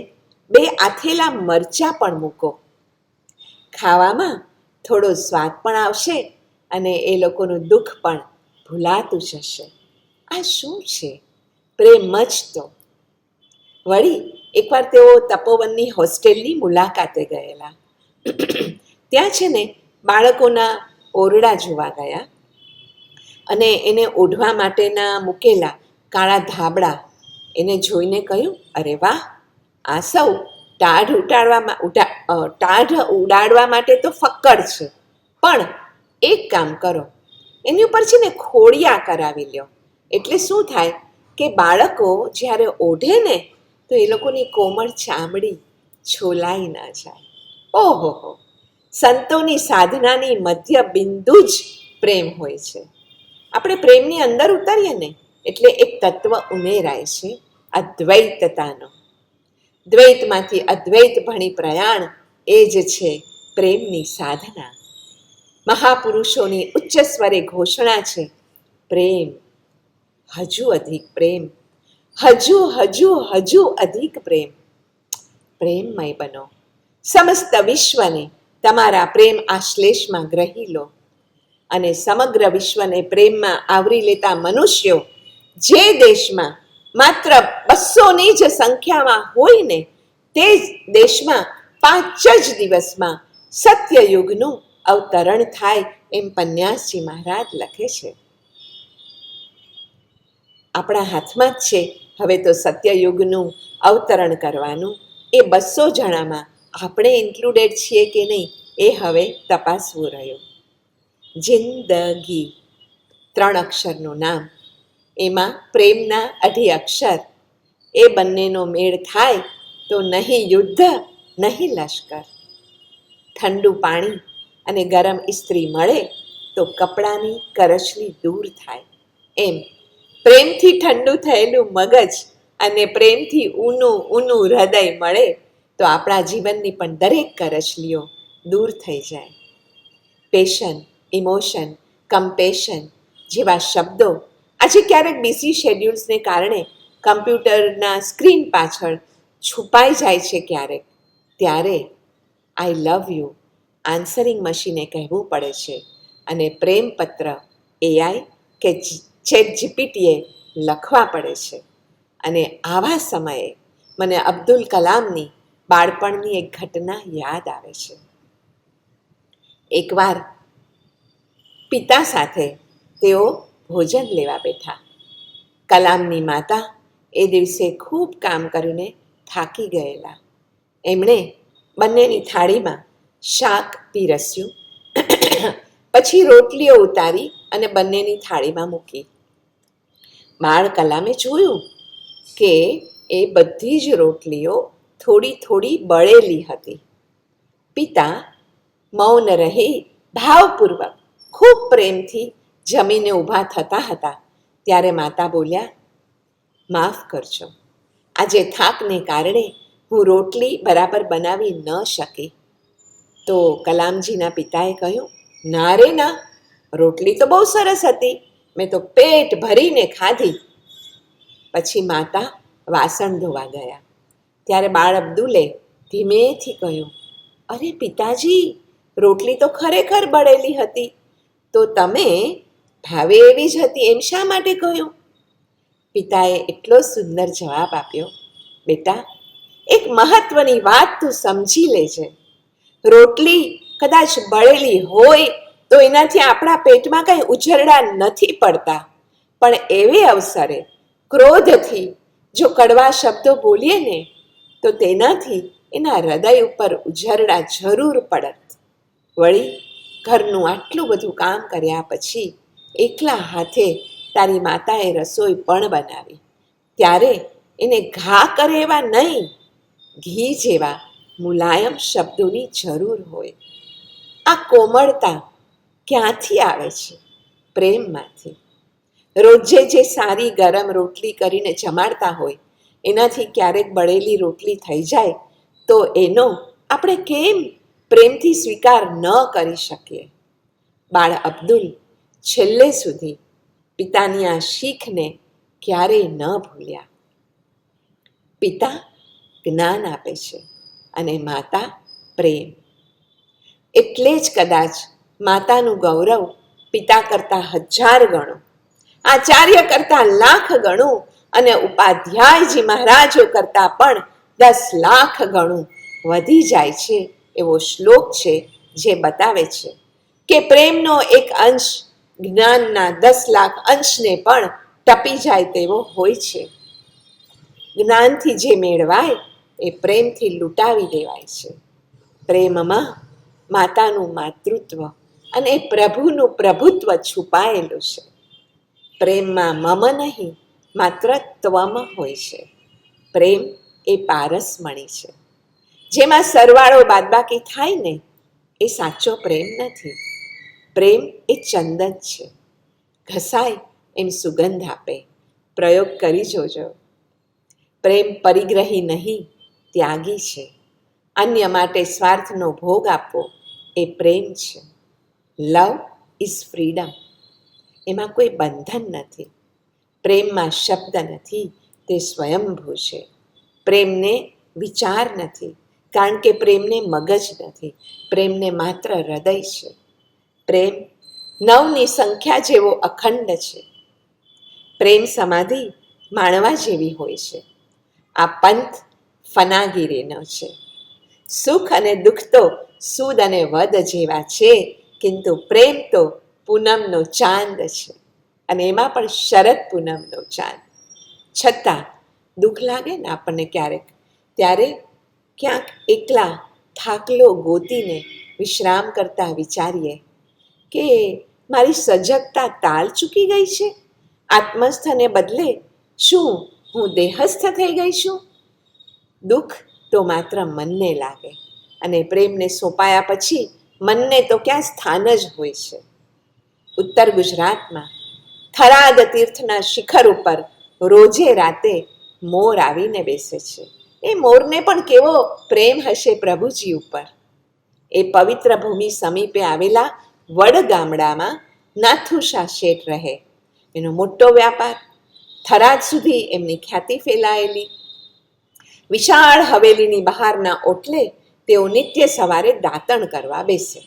2 આથેલા મરચાં પણ મૂકો, ખાવામાં થોડો સ્વાદ પણ આવશે અને એ લોકોનું દુઃખ પણ ભૂલાતું જશે. આ શું છે? પ્રેમ જ તો. વળી એકવાર તેઓ તપોવનની હોસ્ટેલની મુલાકાતે ગયેલા. ત્યાં છે ને બાળકોના ઓરડા જોવા ગયા અને એને ઓઢવા માટેના મૂકેલા કાળા ધાબળા એને જોઈને કહ્યું, અરે વાહ, આ સૌ ટાઢ ઉડાડવા માટે તો ફક્કડ છે, પણ એક કામ કરો, એની ઉપર છે ને ખોડિયા કરાવી લ્યો. એટલે શું થાય કે બાળકો જ્યારે ઓઢે ને તો એ લોકોની કોમળ ચામડી છોલાઈ ના જાય. ઓહો, સંતોની સાધનાની મધ્ય બિંદુ જ પ્રેમ હોય છે. આપણે પ્રેમની અંદર ઉતરીએ ને એટલે એક તત્વ ઉમેરાય છે, અદ્વૈતતાનો. દ્વૈતમાંથી અદ્વૈત ભણી પ્રયાણ એ જ છે પ્રેમની સાધના. મહાપુરુષોની ઉચ્ચ સ્વરે ઘોષણા છે, પ્રેમ, હજુ અધિક પ્રેમ, હજુ હજુ હજુ અધિક પ્રેમ. પ્રેમમય બનો, સમસ્ત વિશ્વને તમારા પ્રેમ આશ્લેષમાં ગ્રહી લો અને સમગ્ર વિશ્વને પ્રેમમાં આવરી લેતા મનુષ્યો જે દેશમાં માત્ર 200ની જ સંખ્યામાં હોય ને તે જ દેશમાં 5 જ દિવસમાં સત્યયુગનું અવતરણ થાય એમ પન્યાસજી મહારાજ લખે છે. આપણા હાથમાં જ છે હવે તો સત્યયુગનું અવતરણ કરવાનું. એ 200 જણામાં આપણે ઇન્ક્લુડેડ છીએ કે નહીં એ હવે તપાસવું રહ્યું. જિંદગી 3 અક્ષરનું નામ, એમાં પ્રેમના 2 અક્ષર, એ બંનેનો મેળ થાય તો નહીં યુદ્ધ નહીં લશ્કર. ઠંડુ પાણી અને ગરમ ઇસ્ત્રી મળે તો કપડાની કરચલી દૂર થાય. એમ પ્રેમથી ઠંડુ થયેલું મગજ અને પ્રેમથી ઊનું હૃદય મળે તો આપણા જીવનની પણ દરેક કરચલીઓ દૂર થઈ જાય. પેશન, ઇમોશન, કમ્પેશન જેવા શબ્દો આજે ક્યારેક બિઝી શેડ્યુલ્સને કારણે કમ્પ્યુટરના સ્ક્રીન પાછળ છુપાઈ જાય છે ક્યારેક. ત્યારે આઈ લવ યુ આન્સરિંગ મશીને કહેવું પડે છે અને પ્રેમપત્ર એઆઈ કે ચેટ જીપીટીએ લખવા પડે છે. અને આવા સમયે મને અબ્દુલ કલામની બાળપણની એક ઘટના યાદ આવે છે. એકવાર પિતા સાથે તેઓ ભોજન લેવા બેઠા. કલામની માતા એ દિવસે ખૂબ કામ કરીને થાકી ગયેલા. એમણે બંનેની થાળીમાં શાક પીરસ્યું, પછી રોટલીઓ ઉતારી અને બંનેની થાળીમાં મૂકી. બાળ કલામે જોયું કે એ બધી જ રોટલીઓ થોડી થોડી બળેલી હતી. પિતા મૌન રહી ભાવપૂર્વક ખૂબ પ્રેમથી જમીને ઊભા થતા હતા ત્યારે માતા બોલ્યા, માફ કરજો, આજે થાકને કારણે હું રોટલી બરાબર બનાવી ન શકી. તો કલામજીના પિતાએ કહ્યું, ના રે ના, રોટલી તો બહુ સરસ હતી, મેં તો પેટ ભરીને ખાધી. પછી માતા વાસણ ધોવા ગયા. ત્યારે બાળ અબ્દુલે ધીમેથી કહ્યું, અરે પિતાજી, રોટલી તો ખરેખર બળેલી હતી, તો તમે ભાવે એવી જ હતી એમ શા માટે કહ્યું? પિતાએ એટલો સુંદર જવાબ આપ્યો, બેટા, એક મહત્વની વાત તું સમજી લેજે. રોટલી કદાચ બળેલી હોય તો એનાથી આપણા પેટમાં કંઈ ઉછરડા નથી પડતા, પણ એવે અવસરે ક્રોધથી જો કડવા શબ્દો બોલીએ ને તો તેનાથી એના હૃદય ઉપર ઉઝરડા જરૂર પડત. વળી ઘરનું આટલું બધું કામ કર્યા પછી એકલા હાથે તારી માતાએ રસોઈ પણ બનાવી, ત્યારે એને ઘા કરે એવા નહીં, ઘી જેવા મુલાયમ શબ્દોની જરૂર હોય. આ કોમળતા ક્યાંથી આવે છે? પ્રેમમાંથી. રોજે જે સારી ગરમ રોટલી કરીને જમાડતા હોય એનાથી ક્યારેક બળેલી રોટલી થઈ જાય તો એનો આપણે કેમ પ્રેમથી સ્વીકાર ન કરી શકીએ? બાળ અબ્દુલ છેલ્લે સુધી પિતાની આ શીખને ક્યારેય ન ભૂલ્યા. પિતા જ્ઞાન આપે છે અને માતા પ્રેમ. એટલે જ કદાચ માતાનું ગૌરવ પિતા કરતાં 1000 ગણું, આચાર્ય કરતાં લાખ ગણું અને ઉપાધ્યાયજી મહારાજો કરતાં પણ 10 લાખ ગણું વધી જાય છે. એવો શ્લોક છે જે બતાવે છે કે પ્રેમનો એક અંશ જ્ઞાનના 10 લાખ અંશને પણ ટપી જાય તેવો હોય છે. જ્ઞાનથી જે મેળવાય એ પ્રેમથી લૂંટાવી દેવાય છે. પ્રેમમાં માતાનું માતૃત્વ અને પ્રભુનું પ્રભુત્વ છુપાયેલું છે. પ્રેમમાં મમ નહીં, માત્ર ત્વમ હોય છે. પ્રેમ એ પારસમણી છે. જેમાં સરવાળો બાદબાકી થાય ને એ સાચો પ્રેમ નથી. પ્રેમ એ ચંદન છે, ઘસાય એમ સુગંધ આપે. પ્રયોગ કરી જોજો. પ્રેમ પરિગ્રહી નહીં, ત્યાગી છે. અન્ય માટે સ્વાર્થનો ભોગ આપવો એ પ્રેમ છે. Love is freedom. એમાં કોઈ બંધન નથી. પ્રેમમાં શબ્દ નથી, તે સ્વયંભૂ છે. પ્રેમને વિચાર નથી, કારણ કે પ્રેમને મગજ નથી. પ્રેમને માત્ર હૃદય છે. પ્રેમ 9ની સંખ્યા જેવો અખંડ છે. પ્રેમ સમાધિ માણવા જેવી હોય છે. આ પંથ ફનાગીરીનો છે. સુખ અને દુઃખ તો સૂદ અને વદ જેવા છે, કિંતુ પ્રેમ તો પૂનમનો ચાંદ છે, અને એમાં પણ શરદ પૂનમનો ચાંદ. છતાં દુઃખ લાગે ને આપણને ક્યારેક, ત્યારે ક્યાંક એકલા થાકલો ગોતીને વિશ્રામ કરતા વિચારીએ કે મારી સજગતા તાલ ચૂકી ગઈ છે. આત્મસ્થને બદલે શું હું દેહસ્થ થઈ ગઈ છું? દુઃખ તો માત્ર મનને લાગે, અને પ્રેમને સોંપાયા પછી મનને તો ક્યાં સ્થાન જ હોય છે. ઉત્તર ગુજરાતમાં થરાદ તીર્થના શિખર ઉપર રોજે રાતે મોર આવીને બેસે છે. એ મોરને પણ કેવો પ્રેમ હશે પ્રભુજી ઉપર. એ પવિત્ર ભૂમિ સમીપે આવેલા વડ ગામડામાં નાથુશા શેઠ રહે. એનો મોટો વ્યાપાર, થરાદ સુધી એમની ખ્યાતિ ફેલાયેલી. વિશાળ હવેલીની બહારના ઓટલે તેઓ નિત્ય સવારે દાંતણ કરવા બેસે,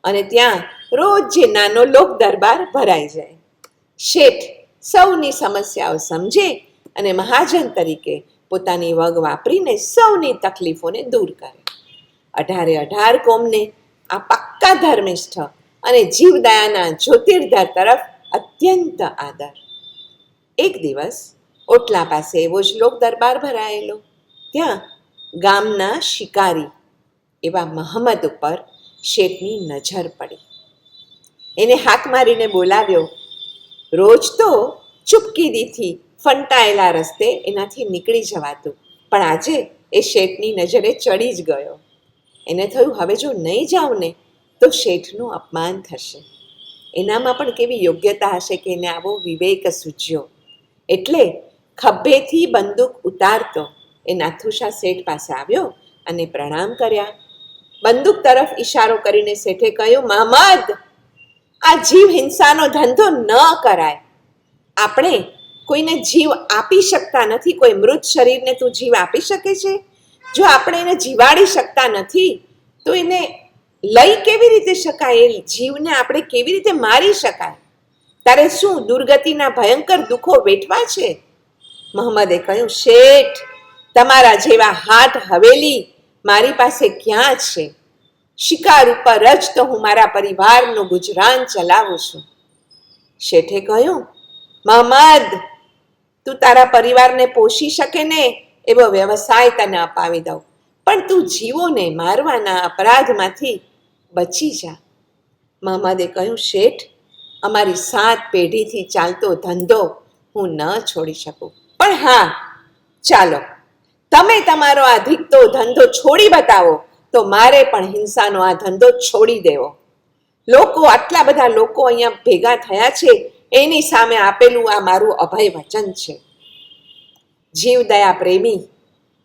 અને ત્યાં રોજ જે નાનો લોક દરબાર ભરાઈ જાય. શેઠ સૌની સમસ્યાઓ સમજે અને મહાજન તરીકે પોતાની વગ વાપરીને સૌની તકલીફોને દૂર કરે. 18 કોમને આ પક્કા ધર્મિષ્ઠ અને જીવદયાના જ્યોતિર્ધર તરફ અત્યંત આદર. એક દિવસ ઓટલા પાસે એવો જ લોક દરબાર ભરાયેલો. ત્યાં ગામના શિકારી એવા મહમ્મદ ઉપર શેઠની નજર પડી. એને હાક મારીને બોલાવ્યો. રોજ તો ચૂપકીદીથી ફંટાયેલા રસ્તે એનાથી નીકળી જવાતું, પણ આજે એ શેઠની નજરે ચડી જ ગયો. એને થયું, હવે જો નહીં જાઉં ને તો શેઠનું અપમાન થશે. એનામાં પણ કેવી યોગ્યતા હશે કે એને આવો વિવેક સૂઝ્યો. એટલે ખભેથી બંદૂક ઉતારતો એ નાથુશા શેઠ પાસે આવ્યો અને પ્રણામ કર્યા. બંદૂક તરફ ઈશારો કરીને શેઠે કહ્યું, મહમ્મદ, આ જીવ હિંસાનો ધંધો ન કરાય. આપણે કોઈને જીવ આપી શકતા નથી. કોઈ મૃત શરીરને તું જીવ આપી શકે છે? જો આપણે એને જીવાડી શકતા નથી તો એને લઈ કેવી રીતે શકાય? એ જીવને આપણે કેવી રીતે મારી શકાય? તારે શું દુર્ગતિના ભયંકર દુઃખો વેઠવા છે? મોહમ્મદે કહ્યું, શેઠ, તમારા જેવા હાટ હવેલી મારી પાસે ક્યાં છે? શિકાર ઉપર જ તો હું મારા પરિવારનું ગુજરાન ચલાવું છું. શેઠે કહ્યું, મોહમ્મદ, તું તારા પરિવારને પોષી શકે ને એવો વ્યવસાય તને અપાવી દઉં, પણ તું જીવોને મારવાના અપરાધમાંથી બચી જા. મોહમ્મદે કહ્યું, શેઠ, અમારી 7 પેઢીથી ચાલતો ધંધો હું ન છોડી શકું, પણ હા, ચાલો તમે તમારો આ ધીકતો ધંધો છોડી બતાવો તો મારે પણ હિંસાનો આ ધંધો છોડી દેવો. આટલા બધા લોકો અહીંયા ભેગા થયા છે, એની સામે આપેલું આ મારું અભય વચન છે. જીવદયા પ્રેમી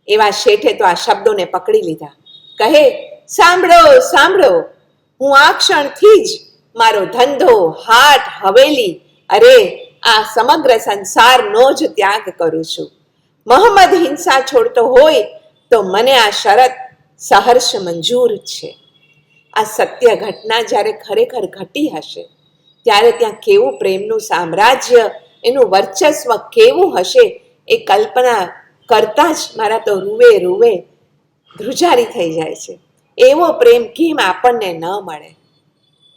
એવા શેઠે તો આ શબ્દોને પકડી લીધા. કહે, સાંભળો સાંભળો, હું આ ક્ષણથી જ મારો ધંધો, હાટ, હવેલી, અરે આ સમગ્ર સંસારનો જ ત્યાગ કરું છું. મોહમ્મદ હિંસા છોડતો હોય તો મને આ શરત સહર્ષ મંજૂર છે. આ સત્ય ઘટના જ્યારે ખરેખર ઘટી હશે ત્યારે ત્યાં કેવું પ્રેમનું સામ્રાજ્ય, એનું વર્ચસ્વ કેવું હશે એ કલ્પના કરતા જ મારા તો રૂવે રૂવે ધ્રુજારી થઈ જાય છે. એવો પ્રેમ કેમ આપણને ન મળે?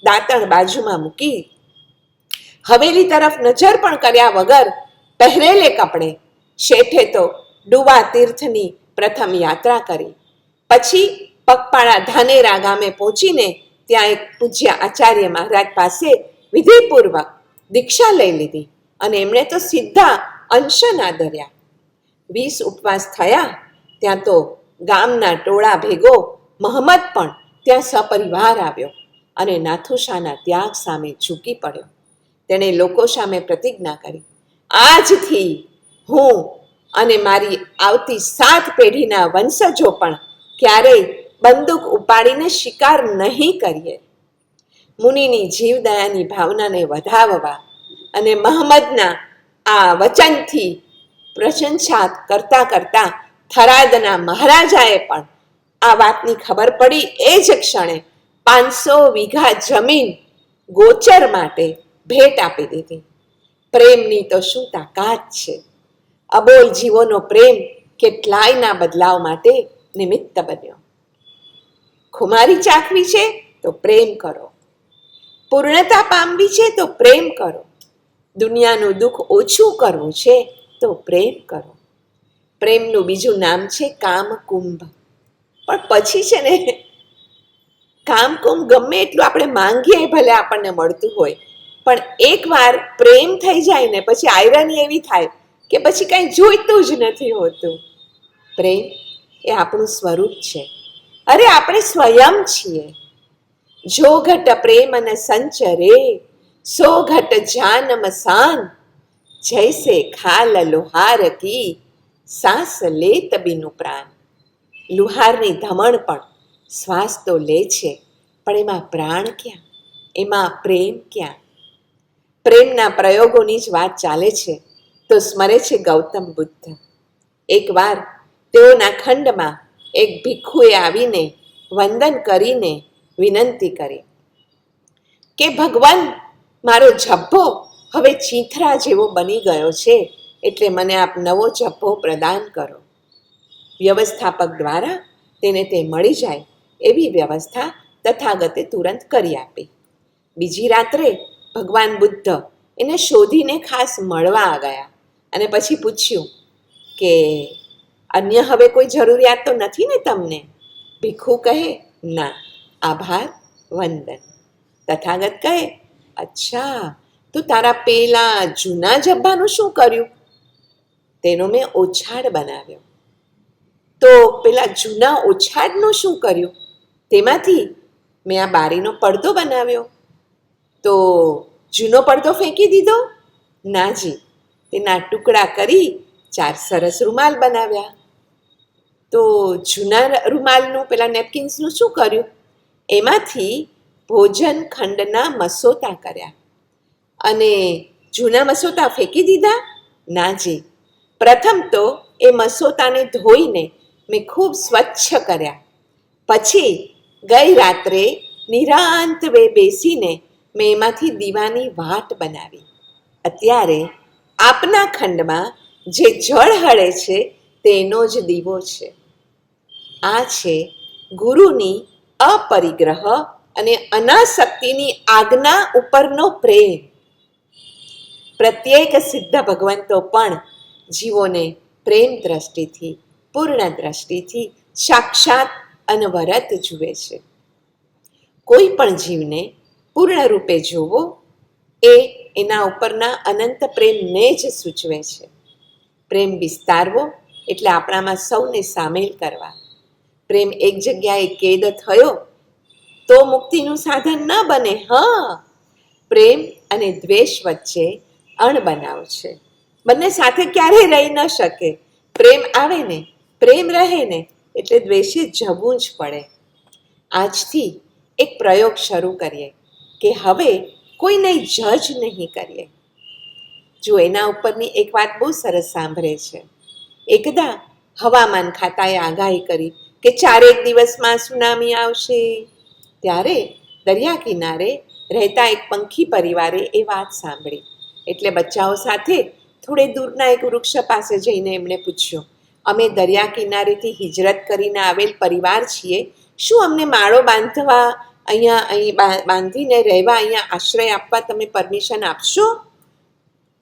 દાંતણ બાજુમાં મૂકી હવેલી તરફ નજર પણ કર્યા વગર પહેરેલે કપડે શેઠે તો ડુવા તીર્થની પ્રથમ યાત્રા કરી. પછી પગપાળા ધાનેરા ગામે પહોંચીને ત્યાં એક પૂજ્ય આચાર્ય મહારાજ પાસે વિધિપૂર્વક દીક્ષા લઈ લીધી અને એમણે તો સીધા અનશન આદર્યા. 20 ઉપવાસ થયા ત્યાં તો ગામના ટોળા ભેગો મોહમ્મદ પણ ત્યાં સપરિવાર આવ્યો અને નાથુશાના ત્યાગ સામે ઝૂકી પડ્યો. તેણે લોકો સામે પ્રતિજ્ઞા કરી, આજથી હું અને મારી આવતી 7 પેઢીના વંશજો પણ ક્યારેય બંદૂક ઉપાડીને શિકાર નહીં કરીએ. મુનિની જીવદયાની ભાવનાને વધાવવા અને મોહમ્મદના આ વચનથી પ્રશંસા કરતા કરતા થરાદના મહારાજાએ પણ આ વાતની ખબર પડી એ જ ક્ષણે 500 વીઘા જમીન ગોચર માટે ભેટ આપી દીધી. પ્રેમની તો શું તાકાત છે! અબોલ જીવોનો પ્રેમ કેટલાયના બદલાવ માટે નિમિત્ત બન્યો. ખુમારી ચાખવી છે તો પ્રેમ કરો, પૂર્ણતા પામવી છે તો પ્રેમ કરો, દુનિયાનું દુઃખ ઓછું કરવું છે તો પ્રેમ કરો. પ્રેમનું બીજું નામ છે કામકુંભ. પણ પછી છે ને, કામકુંભ ગમે એટલું આપણે માંગીએ ભલે આપણને મળતું હોય, પણ એકવાર પ્રેમ થઈ જાય ને પછી આયરની એવી થાય કે પછી કંઈ જોઈતું જ નથી હોતું. પ્રેમ એ આપણું સ્વરૂપ છે. અરે આપણે સ્વયં છીએ. જો ઘટ પ્રેમ ન સંચરે, સો ઘટ જાનમ સાન, જૈસે ખાલ લોહાર કી, સાસ લેત બિનું પ્રાણ. લુહારની ધમણ પણ શ્વાસ તો લે છે, પણ એમાં પ્રાણ ક્યાં? એમાં પ્રેમ ક્યાં? પ્રેમના પ્રયોગોની જ વાત ચાલે છે તો સ્મરે છે ગૌતમ બુદ્ધ. એકવાર તેઓના ખંડમાં એક ભિક્ષુએ આવીને વંદન કરીને વિનંતી કરી કે ભગવાન, મારો ઝભ્ભો હવે ચીંથરા જેવો બની ગયો છે, એટલે મને આપ નવો ઝભ્ભો પ્રદાન કરો. વ્યવસ્થાપક દ્વારા તેને તે મળી જાય એવી વ્યવસ્થા તથાગતે તુરંત કરી આપી. બીજી રાત્રે ભગવાન બુદ્ધ એને શોધીને ખાસ મળવા ગયા અને પછી પૂછ્યું કે અન્ય હવે કોઈ જરૂરિયાત તો નથી ને તમને? ભિક્ષુ કહે, ના, આભાર, વંદન. તથાગત કહે, અચ્છા, તો તારા પેલા જૂના ઝભ્ભાનું શું કર્યું? તેનો મેં ઓછાડ બનાવ્યો. તો પેલા જૂના ઓછાડનું શું કર્યું? તેમાંથી મેં આ બારીનો પડદો બનાવ્યો. તો જૂનો પડદો ફેંકી દીધો? નાજી, તેના ટુકડા કરી 4 સરસ રૂમાલ બનાવ્યા. તો જૂના રૂમાલનું પેલા નેપકિન્સનું શું કર્યું? એમાંથી ભોજન ખંડના મસોતા કર્યા. અને જૂના મસોતા ફેંકી દીધા? નાજી, પ્રથમ તો એ મસોતાને ધોઈને મેં ખૂબ સ્વચ્છ કર્યા. પછી ગઈ રાત્રે નિરાંત બેસીને મેં એમાંથી દીવાની વાટ બનાવી. અત્યારે આપના ખંડમાં જે જળ હળે છે તેનો જ દીવો છે. આ છે ગુરુની અપરિગ્રહ અને અનાસક્તિની આજ્ઞા ઉપરનો પ્રેમ. પ્રત્યેક સિદ્ધ ભગવંતો પણ જીવોને પ્રેમ દ્રષ્ટિથી, પૂર્ણ દ્રષ્ટિથી સાક્ષાત અનવરત જુએ છે. કોઈ પણ જીવને પૂર્ણ રૂપે જોવો એ એના ઉપરના અનંત પ્રેમને જ સૂચવે છે. પ્રેમ વિસ્તારવો એટલે આપણામાં સૌને સામેલ કરવા. પ્રેમ એક જગ્યાએ કેદ થયો તો મુક્તિનું સાધન ન બને. પ્રેમ અને દ્વેષ વચ્ચે અણબનાવ છે. બંને સાથે ક્યારેય રહી ન શકે. પ્રેમ આવે ને, પ્રેમ રહે ને એટલે દ્વેષે જવું જ પડે. આજથી એક પ્રયોગ શરૂ કરીએ કે હવે કોઈને જજ નહીં કરીએ. જો એના ઉપરની એક વાત બહુ સરસ સાંભળે છે. એકદા હવામાન ખાતાએ આગાહી કરી કે 4 દિવસમાં સુનામી આવશે. ત્યારે દરિયા કિનારે રહેતા એક પંખી પરિવારે એ વાત સાંભળી. એટલે બચ્ચાઓ સાથે થોડે દૂરના એક વૃક્ષ પાસે જઈને એમણે પૂછ્યું, અમે દરિયા કિનારેથી હિજરત કરીને આવેલ પરિવાર છીએ, શું અમને માળો બાંધવા અહીં બાંધીને રહેવા, અહીંયા આશ્રય આપવા તમે પરમિશન આપશો?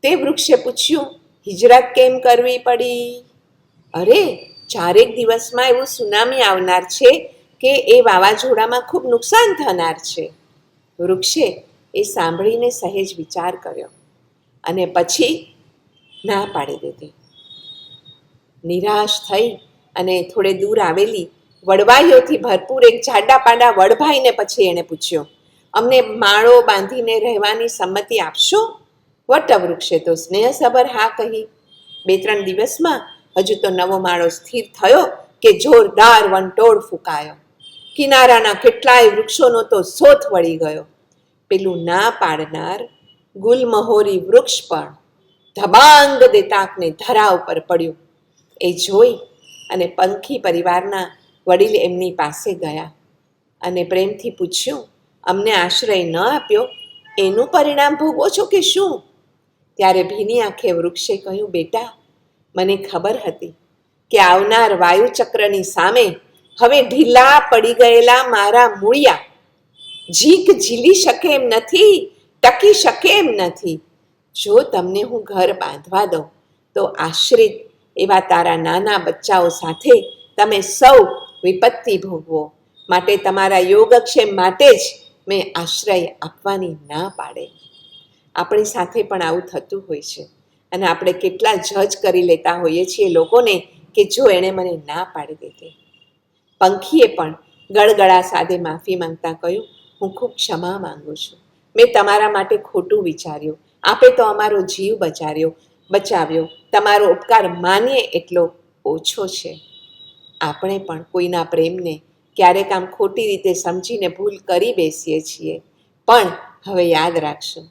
તે વૃક્ષે પૂછ્યું, હિજરત કેમ કરવી પડી? અરે 4 દિવસમાં એવું સુનામી આવનાર છે કે એ વાવાઝોડામાં ખૂબ નુકસાન થનાર છે. વૃક્ષે એ સાંભળીને સહેજ વિચાર કર્યો અને પછી ના પાડી દીધી. નિરાશ થઈ અને થોડે દૂર આવેલી વડવાઈઓથી ભરપૂર એક જાડા પાડા વડભાઈને પછી એણે પૂછ્યું, અમને માળો બાંધીને રહેવાની સંમતિ આપશો? વટવૃક્ષે તો સ્નેહસભર હા કહી. 2-3 દિવસમાં હજુ તો નવો માળો સ્થિર થયો કે જોરદાર વંટોળ ફૂંકાયો. કિનારાના કેટલાય વૃક્ષોનો તો સોથ વળી ગયો. પેલું ના પાડનાર ગુલમહોરી વૃક્ષ પણ ધબાંગ દેતાકને ધરા ઉપર પડ્યું. એ જોઈ અને પંખી પરિવારના વડીલ એમની પાસે ગયા અને પ્રેમથી પૂછ્યું, અમને આશ્રય ન આપ્યો એનું પરિણામ ભોગવો છો કે શું? ત્યારે ભીની આંખે વૃક્ષે કહ્યું, બેટા, મને ખબર હતી કે આવનાર વાયુચક્રની સામે હવે ઢીલા પડી ગયેલા મારા મૂળિયા ઝીક ઝીલી શકે એમ નથી, ટકી શકે એમ નથી. જો તમને હું ઘર બાંધવા દઉં તો આશ્રિત એવા તારા નાના બચ્ચાઓ સાથે તમે સૌ વિપત્તિ ભોગવો. માટે તમારા યોગક્ષેમ માટે જ મેં આશ્રય આપવાની ના પાડે. આપણી સાથે પણ આવું થતું હોય છે અને આપણે કેટલા જજ કરી લેતા હોઈએ છીએ લોકોને કે જો એણે મને ના પાડી દીધી. પંખીએ પણ ગળગળા સાદે માફી માંગતા કહ્યું, હું ખૂબ ક્ષમા માંગુ છું. મેં તમારા માટે ખોટું વિચાર્યું. આપે તો અમારો જીવ બચાવ્યો. તમારો ઉપકાર માનીએ એટલો ઓછો છે. આપણે પણ કોઈના પ્રેમને ક્યારેક આમ ખોટી રીતે સમજીને ભૂલ કરી બેસીએ છીએ. પણ હવે યાદ રાખશો,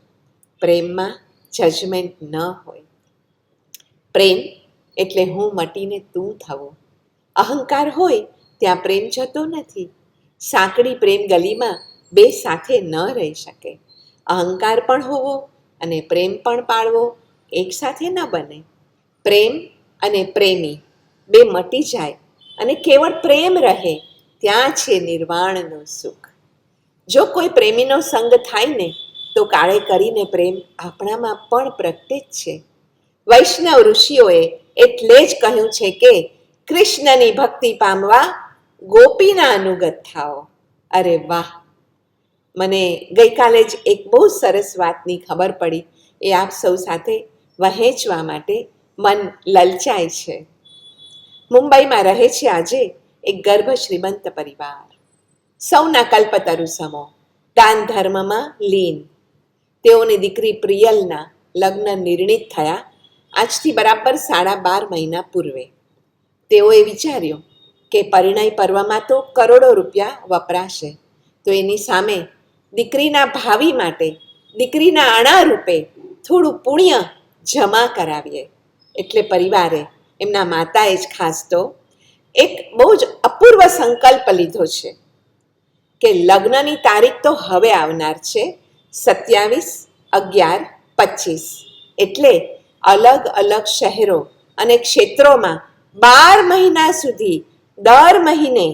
પ્રેમમાં જજમેન્ટ ન હોય. પ્રેમ એટલે હું મટીને તું થવું. અહંકાર હોય ત્યાં પ્રેમ જતો નથી. સાંકડી પ્રેમ ગલીમાં બે સાથે ન રહી શકે. અહંકાર પણ હોવો અને પ્રેમ પણ પાળવો એક સાથે ન બને. પ્રેમ અને પ્રેમી બે મટી જાય અને કેવળ પ્રેમ રહે ત્યાં છે નિર્વાણનું સુખ. જો કોઈ પ્રેમીનો સંગ થાય ને તો કાળે કરીને પ્રેમ આપણામાં પણ પ્રગટે જ છે. વૈષ્ણવ ઋષિઓએ એટલે જ કહ્યું છે કે કૃષ્ણની ભક્તિ પામવા ગોપીના અનુગત થાઓ. અરે વાહ! મને ગઈકાલે જ એક બહુ સરસ વાતની ખબર પડી. એ આપ સૌ સાથે વહેંચવા માટે મન લલચાય છે. મુંબઈમાં રહે છે આજે એક ગર્ભ શ્રીમંત પરિવાર. સૌના કલ્પતરુ સમો, દાન ધર્મમાં લીન. તેઓની દીકરી પ્રિયલના લગ્ન નિર્ણિત થયા આજથી બરાબર 12.5 મહિના પૂર્વે. તેઓએ વિચાર્યું કે પરિણય પર્વમાં તો કરોડો રૂપિયા વપરાશે, તો એની સામે દીકરીના ભાવિ માટે દીકરીના આણા રૂપે થોડું પુણ્ય જમા કરાવીએ. એટલે પરિવારે, એમના માતાએ જ ખાસ તો એક બહુ જ અપૂર્વ સંકલ્પ લીધો છે કે લગ્નની તારીખ તો હવે આવનાર છે 27/11/25, એટલે અલગ અલગ શહેરો અને ક્ષેત્રોમાં 12 મહિના સુધી દર મહિને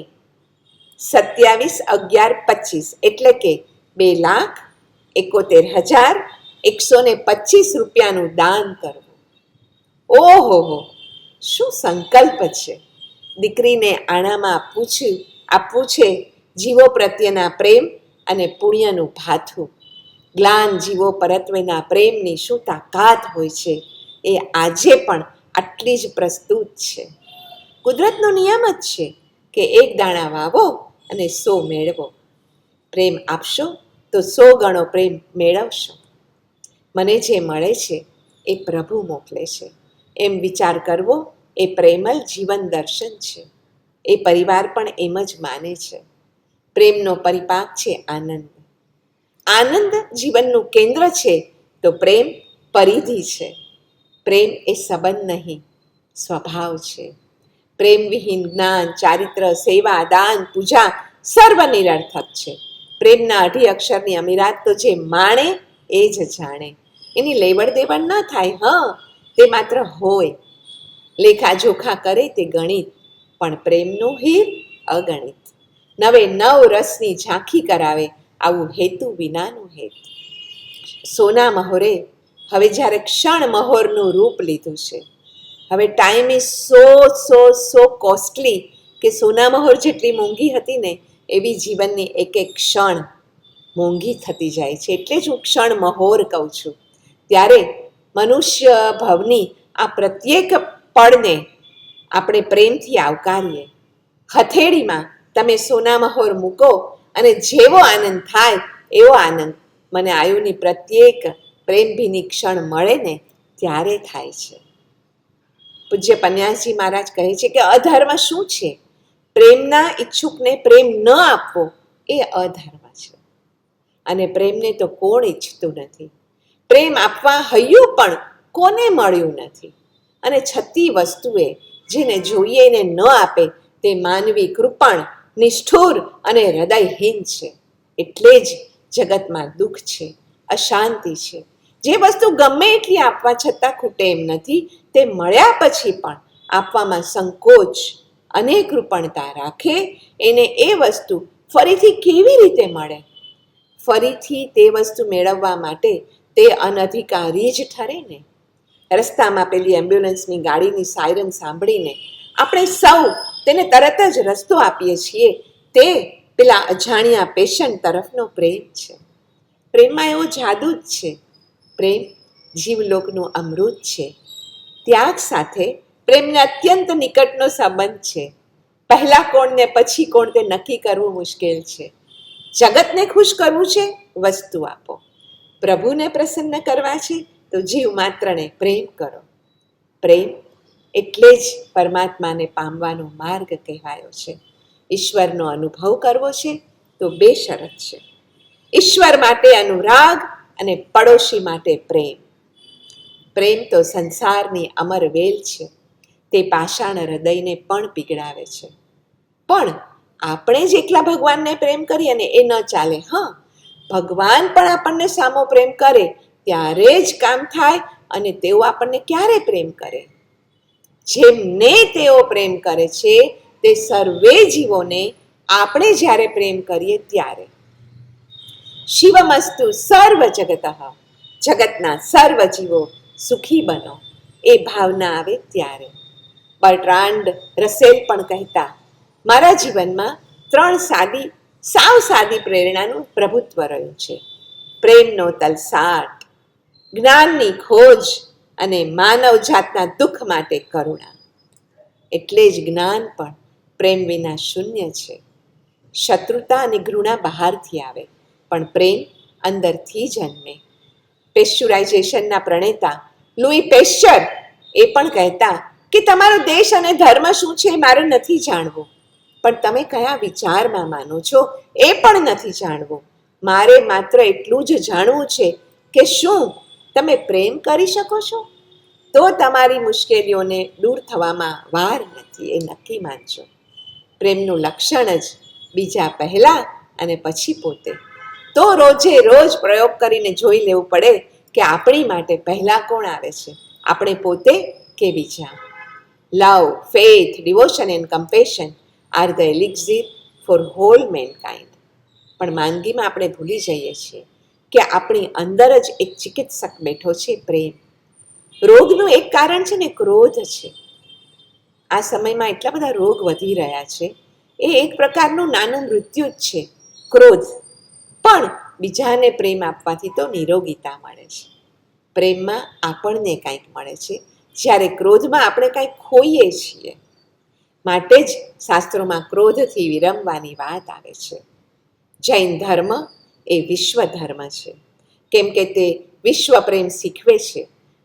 27/11/25 એટલે કે 2,71,125 રૂપિયાનું દાન કરવું. ઓહો, શું સંકલ્પ છે! દીકરીને આણામાં આપવું છે જીવો પ્રત્યેના પ્રેમ અને પુણ્યનું ભાથું. ગ્લાન જીવો પરત્વેના પ્રેમની શું તાકાત હોય છે એ આજે પણ આટલી જ પ્રસ્તુત છે. કુદરતનો નિયમ જ છે કે 1 દાણા વાવો અને 100 મેળવો. પ્રેમ આપશો તો 100 ગણો પ્રેમ મેળવશો. મને જે મળે છે એ પ્રભુ મોકલે છે એમ વિચાર કરવો એ પ્રેમલ જીવન દર્શન છે. એ પરિવાર પણ એમ જ માને છે. પ્રેમનો પરિપાક છે આનંદ. આનંદ જીવનનું કેન્દ્ર છે તો પ્રેમ પરિધિ છે. પ્રેમ એ સંબંધ નહીં, સ્વભાવ છે. પ્રેમ વિહીન જ્ઞાન, ચારિત્ર, સેવા, દાન, પૂજા સર્વ નિરર્થક છે. પ્રેમના 2 અક્ષરની અમીરાત તો જે માણે એ જ જાણે. એની લેવડ દેવડ ન થાય, તે માત્ર હોય. લેખાજોખા કરે તે ગણિત, પણ પ્રેમનું હીર અગણિત. 9 રસની ઝાંખી કરાવે આવું હેતુ વિનાનું હેત. સોના મહોરે હવે જ્યારે ક્ષણ મહોરનું રૂપ લીધું છે. હવે ટાઈમ ઇઝ સો કોસ્ટલી કે સોના મહોર જેટલી મોંઘી હતી ને એવી જીવનની એક ક્ષણ મોંઘી થતી જાય છે. એટલે જ હું ક્ષણ મહોર કહું છું. ત્યારે મનુષ્ય ભવની આ પ્રત્યેક પળને આપણે પ્રેમથી આવકારીએ. હથેળીમાં તમે સોના મહોર મૂકો અને જેવો આનંદ થાય એવો આનંદ મને આયુની પ્રત્યેક પ્રેમભીની ક્ષણ મળે ને ત્યારે થાય છે. પૂજ્ય પન્યાસજી મહારાજ કહે છે કે અધર્મ શું છે? પ્રેમના ઈચ્છુકને પ્રેમ ન આપવો એ અધર્મ છે. અને પ્રેમને તો કોણ ઈચ્છતું નથી? પ્રેમ આપવા હૈયું પણ કોને મળ્યું નથી? અને છતી વસ્તુએ જેને જોઈએ એને ન આપે તે માનવી કૃપણ, નિષ્ઠુર અને હૃદયહીન છે. એટલે જ જગતમાં દુઃખ છે, અશાંતિ છે. જે વસ્તુ ગમે એટલી આપવા છતાં ખૂટે એમ નથી, તે મળ્યા પછી પણ આપવામાં સંકોચ અને કૃપણતા રાખે એને એ વસ્તુ ફરીથી કેવી રીતે મળે? ફરીથી તે વસ્તુ મેળવવા માટે તે અનધિકારી જ ઠરે ને. રસ્તામાં પેલી એમ્બ્યુલન્સની ગાડીની સાયરન સાંભળીને આપણે સૌ તેને તરત જ રસ્તો આપીએ છીએ. તે પેલા અજાણ્યા પેશન્ટ તરફનો પ્રેમ છે. પ્રેમમાં એવો જાદુ જ છે. પ્રેમ જીવલોકનું અમૃત છે. ત્યાગ સાથે પ્રેમને અત્યંત નિકટનો સંબંધ છે. પહેલા કોણ ને પછી કોણ તે નક્કી કરવું મુશ્કેલ છે. જગતને ખુશ કરવું છે, વસ્તુ આપો. પ્રભુને પ્રસન્ન કરવા છે તો જીવ માત્રને પ્રેમ કરો. પ્રેમ એટલે જ પરમાત્માને પામવાનો માર્ગ કહેવાયો છે. ઈશ્વરનો અનુભવ કરવો છે તો 2 શરત છે. ઈશ્વર માટે અનુરાગ અને પડોશી માટે પ્રેમ. પ્રેમ તો સંસારની અમર વેલ છે. તે પાષાણ હૃદયને પણ પીગળાવે છે. પણ આપણે જ એકલા ભગવાનને પ્રેમ કરીએ ને એ ન ચાલે. ભગવાન પણ આપણને સામો પ્રેમ કરે ત્યારે જ કામ થાય. અને તેઓ આપણને ક્યારે પ્રેમ કરે? જેમને તેઓ પ્રેમ કરે છે તે સર્વે જીવોને આપણે જ્યારે પ્રેમ કરીએ ત્યારે. શિવમસ્તુ સર્વ જગતઃ, જગતના સર્વ જીવો સુખી બનો એ ભાવના આવે ત્યારે. બર્ટ્રાન્ડ રસેલ પણ કહેતા, મારા જીવનમાં 3 સાવ સાદી પ્રેરણાનું પ્રભુત્વ રહ્યું છે. પ્રેમનો તલસાટ, જ્ઞાનની ખોજ અને માનવ જાતના દુઃખ માટે કરુણા. એટલે જ જ્ઞાન પણ પ્રેમ વિના શૂન્ય છે. શત્રુતા અને ઘૃણા બહારથી આવે પણ પ્રેમ અંદરથી જન્મે. પેસ્ચ્યુરાઇઝેશનના પ્રણેતા લુઈ પેસ્ચર એ પણ કહેતા કે તમારો દેશ અને ધર્મ શું છે મારે નથી જાણવું, પણ તમે કયા વિચારમાં માનો છો એ પણ નથી જાણવું. મારે માત્ર એટલું જ જાણવું છે કે શું તમે પ્રેમ કરી શકો છો? તો તમારી મુશ્કેલીઓને દૂર થવામાં વાર નથી, એ નક્કી માનજો. પ્રેમનું લક્ષણ જ બીજા પહેલાં અને પછી પોતે. તો રોજે રોજ પ્રયોગ કરીને જોઈ લેવું પડે કે આપણી માટે પહેલાં કોણ આવે છે, આપણે પોતે કે બીજા. Love, faith, devotion and compassion are the elixir for whole mankind. પણ માંદગીમાં આપણે ભૂલી જઈએ છીએ કે આપણી અંદર જ એક ચિકિત્સક બેઠો છે, પ્રેમ. રોગનું એક કારણ છે ને ક્રોધ છે. આ સમયમાં એટલા બધા રોગ વધી રહ્યા છે, એ એક પ્રકારનું નાનું મૃત્યુ જ છે, ક્રોધ. પણ બીજાને પ્રેમ આપવાથી તો નિરોગીતા મળે છે. પ્રેમમાં આપણને કંઈક મળે છે, જ્યારે ક્રોધમાં આપણે કંઈક ખોઈએ છીએ. માટે જ શાસ્ત્રોમાં ક્રોધથી વિરમવાની વાત આવે છે. જૈન ધર્મ એ વિશ્વ ધર્મ છે, કેમ કે તે વિશ્વ પ્રેમ શીખવે છે,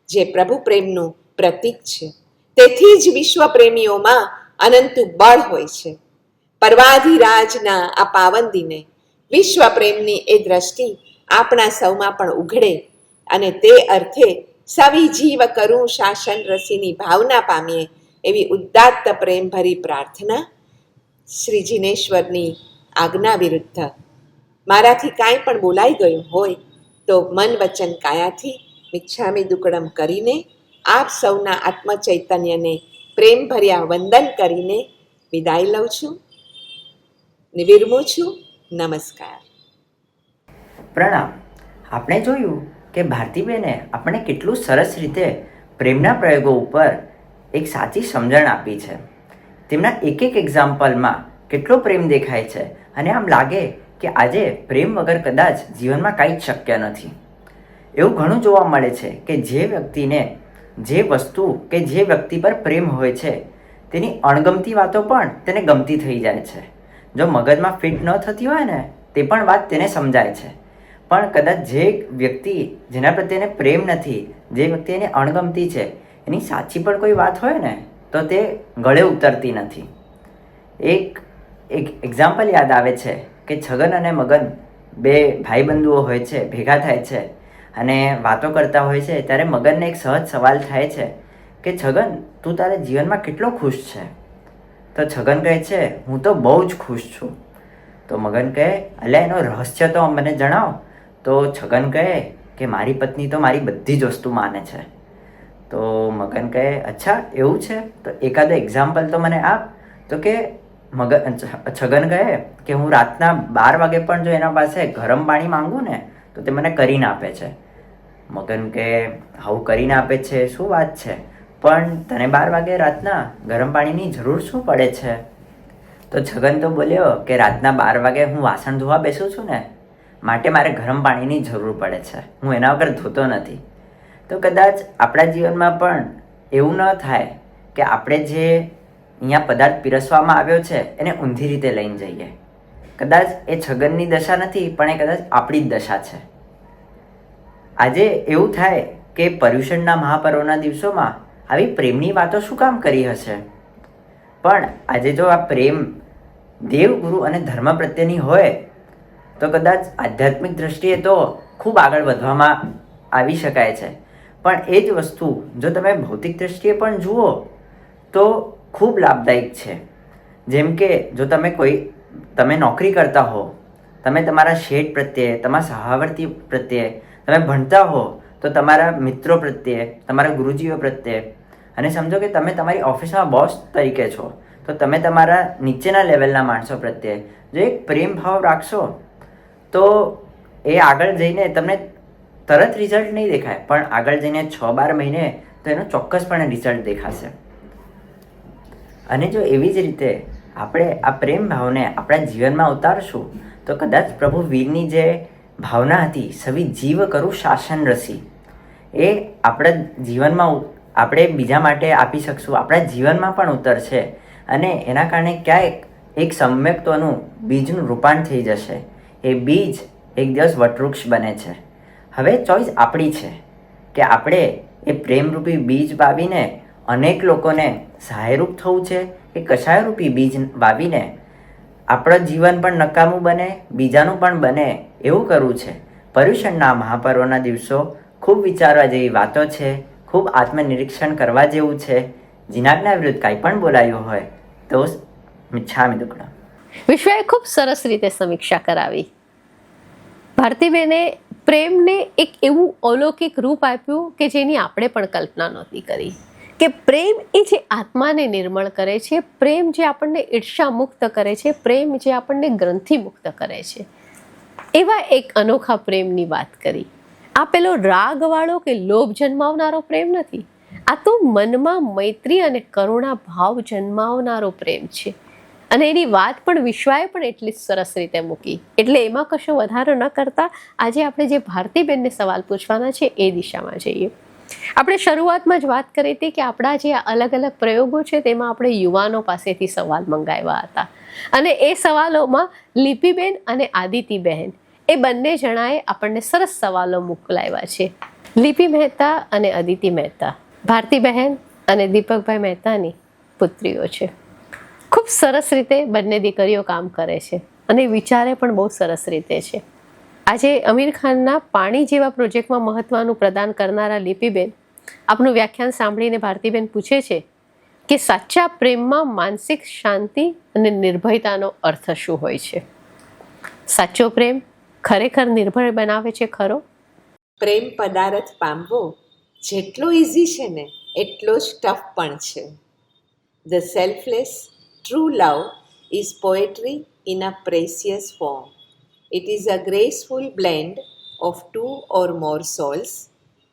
જે પ્રભુ પ્રેમનું પ્રતીક છે. તેથી જ વિશ્વ પ્રેમીઓમાં અનંતું બળ હોય છે. પર્વાધિરાજના આ પાવન દિને વિશ્વ પ્રેમની એ દ્રષ્ટિ આપણા સૌમાં પણ ઉઘડે અને તે અર્થે સવી જીવ કરું શાસન રસીની ભાવના પામીએ એવી ઉદાત્ત પ્રેમભરી પ્રાર્થના. શ્રી જિનેશ્વરની આજ્ઞા વિરુદ્ધ મારાથી કાંઈ પણ બોલાઈ ગયું હોય તો મન વચન કાયાથી મિચ્છામી દુક્કડમ કરીને આપ સૌના આત્મચૈતન્યને પ્રેમભર્યા વંદન કરીને વિદાય લઉં છું, વિરમું છું. નમસ્કાર. પ્રણામ. આપણે જોયું કે ભારતીબેને આપણને કેટલું સરસ રીતે પ્રેમના પ્રયોગો ઉપર એક સાચી સમજણ આપી છે. તેમના એક એક એક્ઝામ્પલમાં કેટલો પ્રેમ દેખાય છે અને આમ લાગે કે આજે પ્રેમ વગર કદાચ જીવનમાં કાંઈ જ શક્ય નથી. એવું ઘણું જોવા મળે છે કે જે વ્યક્તિને જે વસ્તુ કે જે વ્યક્તિ પર પ્રેમ હોય છે તેની અણગમતી વાતો પણ તેને ગમતી થઈ જાય છે. જો મગજમાં ફિટ ન થતી હોય ને તે પણ વાત તેને સમજાય છે. પણ કદાચ જે વ્યક્તિ જેના પ્રત્યે એને પ્રેમ નથી, જે વ્યક્તિ એને અણગમતી છે, એની સાચી પણ કોઈ વાત હોય ને તો તે ગળે ઉતરતી નથી. એક એક્ઝામ્પલ યાદ આવે છે કે છગન અને મગન બે ભાઈબંધુઓ હોય છે, ભેગા થાય છે અને વાતો કરતા હોય છે. ત્યારે મગનને એક સહજ સવાલ થાય છે કે છગન, તું તારા જીવનમાં કેટલો ખુશ છે? તો છગન કહે છે, હું તો બહુ જ ખુશ છું. તો મગન કહે, અલ્યા એનો રહસ્ય તો મને જણાવ. તો છગન કહે કે મારી પત્ની તો મારી બધી જ વસ્તુ માને છે. તો મગન કહે, અચ્છા એવું છે, તો એકાદો એક્ઝામ્પલ તો મને આપ. તો કે છગન કહે કે હું રાતના 12 વાગે પણ જો એના પાસે ગરમ પાણી માંગું ને તો તે મને કરીને આપે છે. મગન કહે, આવું કરીને આપે છે, શું વાત છે? પણ તને 12 વાગે રાતના ગરમ પાણીની જરૂર શું પડે છે? તો છગન તો બોલ્યો કે રાતના 12 વાગે હું વાસણ ધોવા બેસું છું ને, માટે મારે ગરમ પાણીની જરૂર પડે છે, હું એના વગર ધોતો નથી. તો કદાચ આપણા જીવનમાં પણ એવું ન થાય કે આપણે જે અહીંયા પદાર્થ પીરસવામાં આવ્યો છે એને ઊંધી રીતે લઈને જઈએ. કદાચ એ છગનની દશા નથી, પણ એ કદાચ આપણી જ દશા છે. આજે એવું થાય કે પર્યુષણના મહાપર્વના દિવસોમાં આવી પ્રેમની વાતો શું કામ કરી હશે? પણ આજે જો આ પ્રેમ દેવ, ગુરુ અને ધર્મ પ્રત્યેની હોય તો કદાચ આધ્યાત્મિક દ્રષ્ટિએ તો ખૂબ આગળ વધવામાં આવી શકાય છે. પણ એ જ વસ્તુ જો તમે ભૌતિક દ્રષ્ટિએ પણ જુઓ તો ખૂબ લાભદાયક છે. જેમ કે જો તમે નોકરી કરતા હો, તમે તમારા શેઠ પ્રત્યે, તમારા સહાવર્તી પ્રત્યે, તમે ભણતા હો તો તમારા મિત્રો પ્રત્યે, તમારા ગુરુજીઓ પ્રત્યે, અને સમજો કે તમે તમારી ઓફિસમાં બોસ તરીકે છો તો તમે તમારા નીચેના લેવલના માણસો પ્રત્યે જો એક પ્રેમ ભાવ રાખશો તો એ આગળ જઈને તમને તરત રિઝલ્ટ નહીં દેખાય, પણ આગળ જઈને 6-12 મહિને તો એનો ચોક્કસપણે રિઝલ્ટ દેખાશે. અને જો એવી જ રીતે આપણે આ પ્રેમ ભાવને આપણા જીવનમાં ઉતારશું તો કદાચ પ્રભુ વીરની જે ભાવના હતી, સવી જીવ કરું શાસન રસી, એ આપણા જીવનમાં આપણે બીજા માટે આપી શકશું, આપણા જીવનમાં પણ ઉતરશે અને એના કારણે ક્યાંક એક સમ્યક્ત્વનું બીજનું રૂપાણ થઈ જશે. એ બીજ એક દિવસ વટવૃક્ષ બને છે. હવે ચોઈસ આપણી છે કે આપણે એ પ્રેમરૂપી બીજ વાવીને અનેક લોકોને સહાયરૂપ થવું છે કે કષાયરૂપી બીજ વાવીને આપણું જીવન પણ નકામું બને, બીજાનું પણ બને એવું કરવું છે. પર્યુષણના મહાપર્વના દિવસો ખૂબ વિચારવા જેવી વાતો છે, ખૂબ આત્મનિરીક્ષણ કરવા જેવું છે. જીનાજ્ઞા વિરુદ્ધ કાંઈ પણ બોલાયું હોય તો મિચ્છામિ દુક્કડમ. વિશ્વાએ ખૂબ સરસ રીતે સમીક્ષા કરાવી. ભારતીબેને પ્રેમને એક એવું અલૌકિક રૂપ આપ્યું કે જેની આપણે પણ કલ્પના નહોતી કરી, કે પ્રેમ એ જે આત્માને નિર્મળ કરે છે, પ્રેમ જે આપણને ઈર્ષા મુક્ત કરે છે, પ્રેમ જે આપણને ગ્રંથિ મુક્ત કરે છે, એવા એક અનોખા પ્રેમની વાત કરી. આ પેલો રાગવાળો કે લોભ જન્માવનારો પ્રેમ નથી, આ તો મનમાં મૈત્રી અને કરુણા ભાવ જન્માવનારો પ્રેમ છે. અને એની વાત પણ વિશ્વાએ પણ એટલી જ સરસ રીતે મૂકી. એટલે એમાં કશો વધારો ન કરતા આજે આપણે જે ભારતીબેનને સવાલ પૂછવાના છે એ દિશામાં જઈએ. આપણે શરૂઆતમાં જ વાત કરી હતી કે આપણા જે અલગ અલગ પ્રયોગો છે તેમાં આપણે યુવાનો પાસેથી સવાલ મંગાવ્યા હતા, અને એ સવાલોમાં લિપિબેન અને આદિતિબહેન એ બંને જણાએ આપણને સરસ સવાલો મોકલાવ્યા છે. લિપિ મહેતા અને અદિતિ મહેતા ભારતીબહેન અને દીપકભાઈ મહેતાની પુત્રીઓ છે. ખૂબ સરસ રીતે બંને દીકરીઓ કામ કરે છે અને વિચારે પણ બહુ સરસ રીતે છે. આજે અમીર ખાનના પાણી જેવા પ્રોજેક્ટમાં મહત્વનું પ્રદાન કરનારા લિપિબેન આપનું વ્યાખ્યાન સાંભળીને ભારતીબેન પૂછે છે કે સાચા પ્રેમમાં માનસિક શાંતિ અને નિર્ભયતાનો અર્થ શું હોય છે? સાચો પ્રેમ ખરેખર નિર્ભય બનાવે છે ખરો? પ્રેમ પદાર્થ પામવો જેટલો ઇઝી છે ને એટલો જ ટફ પણ છે. The selfless true love is poetry in a precious form. It is a graceful blend of two or more souls,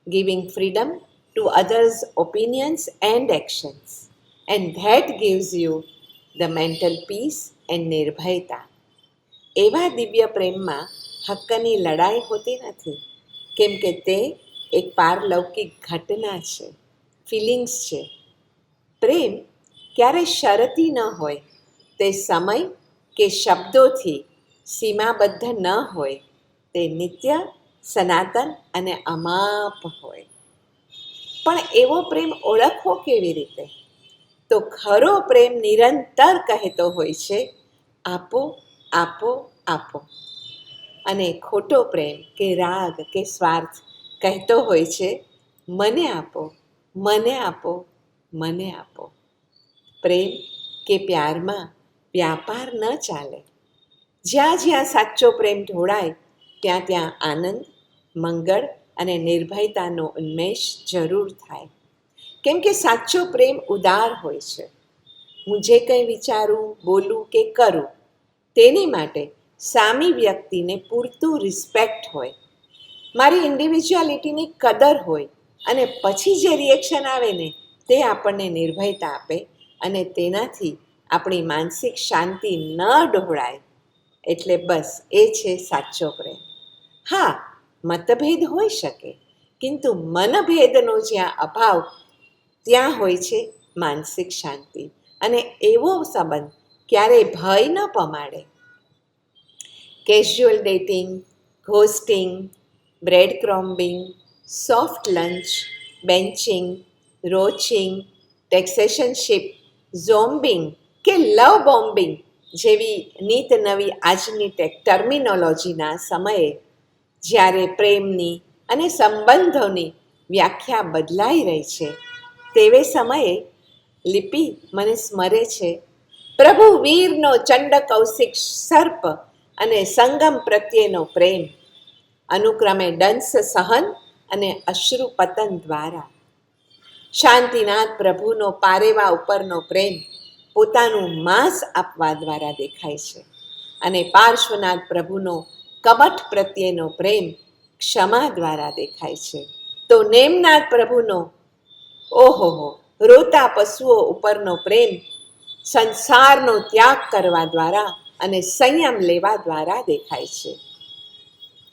giving freedom to others' opinions and actions. And that gives you the mental peace and નિર્ભયતા. એવા દિવ્ય પ્રેમમાં હક્કની લડાઈ હોતી નથી, કેમ કે તે એક પારલૌકિક ઘટના છે, ફિલિંગ્સ છે. પ્રેમ ક્યારે શરતી ન હોય, તે સમય કે શબ્દોથી સીમાબદ્ધ ન હોય, તે નિત્ય, સનાતન અને અમાપ હોય. પણ એવો પ્રેમ ઓળખવો કેવી રીતે? તો ખરો પ્રેમ નિરંતર કહેતો હોય છે, આપો આપો આપો. અને ખોટો પ્રેમ કે રાગ કે સ્વાર્થ કહેતો હોય છે, મને આપો મને આપો મને આપો. પ્રેમ કે પ્યારમાં વ્યાપાર ન ચાલે. જ્યાં જ્યાં સાચો પ્રેમ ઢોળાય ત્યાં ત્યાં આનંદ, મંગળ અને નિર્ભયતાનો ઉન્મેષ જરૂર થાય. કેમ કે સાચો પ્રેમ ઉદાર હોય છે. હું જે કંઈ વિચારું, બોલું કે કરું તેની માટે સામી વ્યક્તિને પૂરતું રિસ્પેક્ટ હોય, મારી ઇન્ડિવિજ્યુઆલિટીની કદર હોય, અને પછી જે રિએક્શન આવે ને તે આપણને નિર્ભયતા આપે, અને તેનાથી આપણી માનસિક શાંતિ ન ડહોળાય. એટલે બસ એ છે સાચો પ્રેમ. હા, મતભેદ હોઈ શકે, କିନ୍ତୁ મનભેદનો જ્યાં અભાવ ત્યાં હોય છે માનસિક શાંતિ. અને એવો સંબંધ ક્યારેય ભય ન પમાડે. Casual dating, ghosting, breadcrumbing, soft launch, benching, roaching, textationship, zombieing કે લવ બોમ્બિંગ જેવી નીત નવી આજની ટર્મિનોલોજીના સમયે જ્યારે પ્રેમની અને સંબંધોની વ્યાખ્યા બદલાઈ રહી છે, તેવે સમયે લિપિ મને સ્મરે છે પ્રભુ વીરનો ચંડ કૌશિક સર્પ અને સંગમ પ્રત્યેનો પ્રેમ, અનુક્રમે દંશ સહન અને અશ્રુપતન દ્વારા. શાંતિનાથ પ્રભુનો પારેવા ઉપરનો પ્રેમ પોતાનું માંસ આપવા દ્વારા દેખાય છે, અને પાર્શ્વનાથ પ્રભુનો કમઠ પ્રત્યેનો પ્રેમ ક્ષમા દ્વારા દેખાય છે. તો નેમનાથ પ્રભુનો ઓહોહો રોતા પશુઓ ઉપરનો પ્રેમ સંસારનો ત્યાગ કરવા દ્વારા અને સંયમ લેવા દ્વારા દેખાય છે.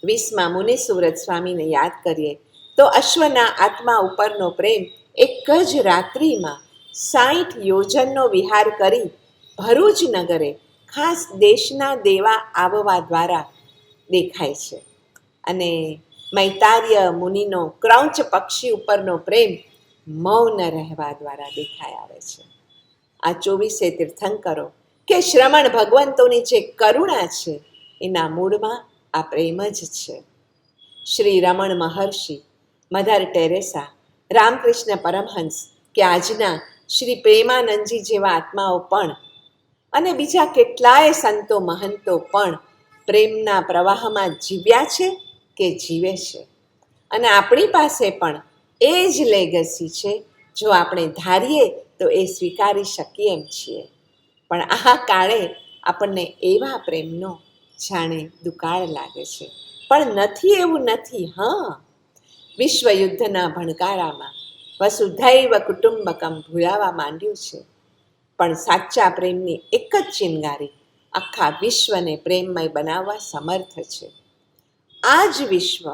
20મા મુનિ સુવ્રત સ્વામીને યાદ કરીએ તો અશ્વના આત્મા ઉપરનો પ્રેમ એક જ રાત્રિમાં 60 યોજનનો વિહાર કરી ભરૂચ નગરે ખાસ દેશના દેવા આવવા દ્વારા દેખાય છે. અને મૈતાર્ય મુનિનો ક્રૌંચ પક્ષી ઉપરનો પ્રેમ મૌન રહેવા દ્વારા દેખાઈ આવે છે. આ 24 તીર્થંકરો કે શ્રમણ ભગવંતોની જે કરુણા છે એના મૂળમાં આ પ્રેમ જ છે. શ્રી રમણ મહર્ષિ, મધર ટેરેસા રામકૃષ્ણ પરમહંસ કે આજના શ્રી પ્રેમાનંદજી જેવા આત્માઓ પણ અને બીજા કેટલાય સંતો મહંતો પણ પ્રેમના પ્રવાહમાં જીવ્યા છે કે જીવે છે. અને આપણી પાસે પણ એ જ લેગસી છે. જો આપણે ધારીએ તો એ સ્વીકારી શકીએ એમ છીએ. પણ આ કાળે આપણને એવા પ્રેમનો જાણે દુકાળ લાગે છે. પણ નથી એવું નથી. વિશ્વયુદ્ધના ભણકારામાં વસુધૈવ કુટુંબકમ ભૂલાવા માંડ્યું છે. પણ સાચા પ્રેમની એક જ ચિનગારી આખા વિશ્વને પ્રેમમય બનાવવા સમર્થ છે. આ જ વિશ્વ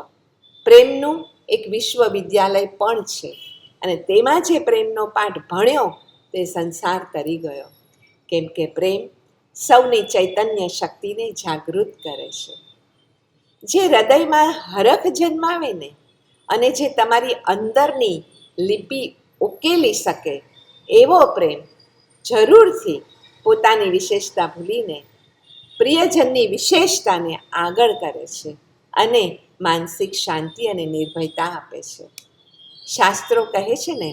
પ્રેમનું એક વિશ્વવિદ્યાલય પણ છે. અને તેમાં જે પ્રેમનો પાઠ ભણ્યો તે સંસાર તરી ગયો. કેમ કે પ્રેમ સૌની ચૈતન્ય શક્તિને જાગૃત કરે છે. જે હૃદયમાં હરખ જન્માવે ને અને જે તમારી અંદરની લિપિ ઉકેલી શકે એવો પ્રેમ જરૂરથી પોતાની વિશેષતા ભૂલીને પ્રિયજનની વિશેષતાને આગળ કરે છે અને માનસિક શાંતિ અને નિર્ભયતા આપે છે. શાસ્ત્રો કહે છે ને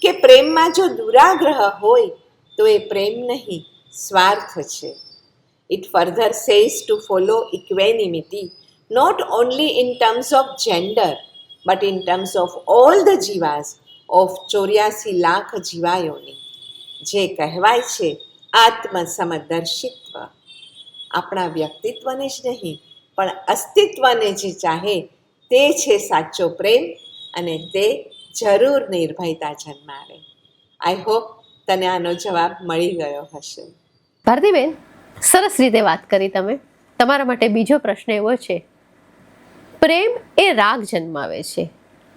કે પ્રેમમાં જો દુરાગ્રહ હોય તો એ પ્રેમ નહીં, સ્વાર્થ છે. It further says to follow equanimity not only in terms of gender but in terms of all the jivas of 84 lakh જીવાયોની. જે કહેવાય છે આત્મસમદર્શિત્વ. આપણા વ્યક્તિત્વને જ નહીં પણ અસ્તિત્વને જે ચાહે તે છે સાચો પ્રેમ અને તે જરૂર નિર્ભયતા જન્માવે. આઈ હોપ તને આનો જવાબ મળી ગયો હશે. ભારતીબેન, સરસ રીતે વાત કરી તમે. તમારા માટે બીજો પ્રશ્ન એવો છે, પ્રેમ એ રાગ જન્માવે છે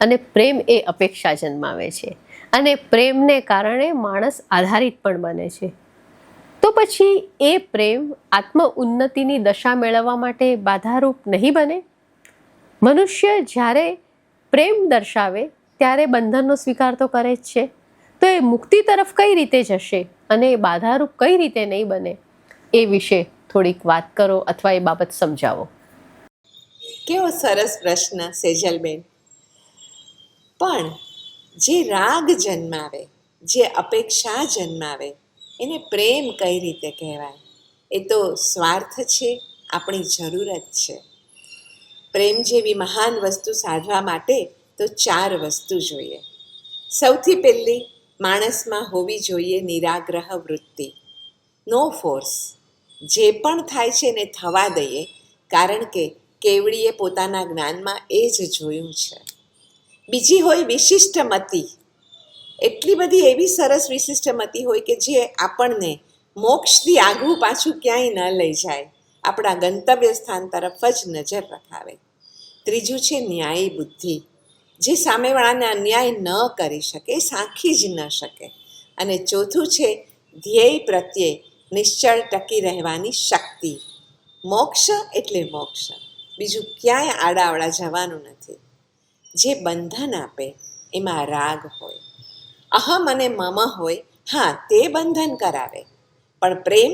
અને પ્રેમ એ અપેક્ષા જન્માવે છે અને પ્રેમને કારણે માણસ આધારિત પણ બને છે. તો પછી એ પ્રેમ આત્મ ઉન્નતિની દશા મેળવવા માટે બાધારૂપ નહીં બને? મનુષ્ય જ્યારે પ્રેમ દર્શાવે ત્યારે બંધનનો સ્વીકાર તો કરે જ છે. તો એ મુક્તિ તરફ કઈ રીતે જશે અને એ બાધારૂપ કઈ રીતે નહીં બને? એ વિશે થોડીક વાત કરો અથવા એ બાબત સમજાવો. કેવો સરસ પ્રશ્ન સેજલબેન. પણ જે રાગ જન્માવે, જે અપેક્ષા જન્માવે એને પ્રેમ કઈ રીતે કહેવાય? એ તો સ્વાર્થ છે, આપણી જરૂરત છે. પ્રેમ જેવી મહાન વસ્તુ સાધવા માટે તો 4 વસ્તુ જોઈએ. સૌથી પહેલી માણસમાં હોવી જોઈએ નિરાગ્રહ વૃત્તિ, નો ફોર્સ. જે પણ થાય છે એને થવા દઈએ, કારણ કે કેવડીએ પોતાના જ્ઞાનમાં એ જ જોયું છે. બીજી હોય વિશિષ્ટ મતિ. એટલી બધી એવી સરસ વિશિષ્ટ મતિ હોય કે જે આપણને મોક્ષથી આગવું પાછું ક્યાંય ન લઈ જાય, આપણા ગંતવ્ય સ્થાન તરફ જ નજર રખાવે. ત્રીજું છે ન્યાયી બુદ્ધિ, જે સામેવાળાને અન્યાય ન કરી શકે, સાંખી જ ન શકે. અને ચોથું છે ધ્યેય પ્રત્યે નિશ્ચળ ટકી રહેવાની શક્તિ. મોક્ષ એટલે મોક્ષ, બીજું ક્યાંય આડાવડા જવાનું નથી. જે બંધન આપે એમાં રાગ હોય, અહમ અને મમ હોય, તે બંધન કરાવે. પણ પ્રેમ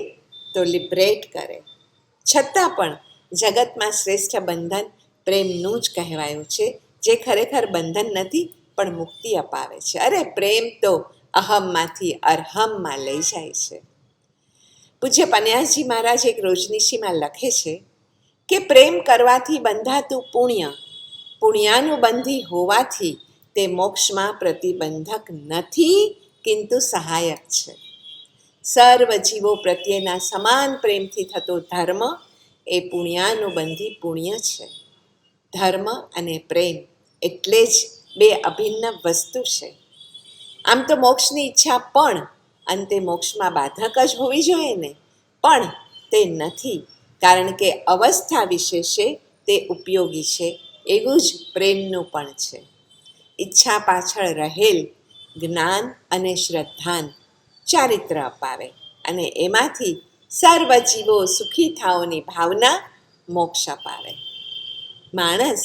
તો લિબરેટ કરે. છતાં પણ જગતમાં શ્રેષ્ઠ બંધન પ્રેમનું જ કહેવાયું છે, જે ખરેખર બંધન નથી પણ મુક્તિ અપાવે છે. અરે પ્રેમ તો અહમમાંથી અરહમમાં લઈ જાય છે. પૂજ્ય પન્યાસજી મહારાજ એક રોજનીશીમાં લખે છે કે પ્રેમ કરવાથી બંધાતું પુણ્ય પુણ્યાનુબંધી હોવાથી તે મોક્ષમાં પ્રતિબંધક નથી, કિંતુ સહાયક છે. સર્વ જીવો પ્રત્યેના સમાન પ્રેમથી થતો ધર્મ એ પુણ્યાનુબંધી પુણ્ય છે. ધર્મ અને પ્રેમ એટલે જ 2 અભિન્ન વસ્તુ છે. આમ તો મોક્ષની ઈચ્છા પણ અંતે મોક્ષમાં બાધક જ હોવી જોઈએ ને, પણ તે નથી, કારણ કે અવસ્થા વિશેષે તે ઉપયોગી છે. એવું જ પ્રેમનું પણ છે. ઈચ્છા પાછળ રહેલ જ્ઞાન અને શ્રદ્ધાન ચારિત્ર અપાવે અને એમાંથી સર્વ જીવો સુખી થાઓની ભાવના મોક્ષ અપાવે. માણસ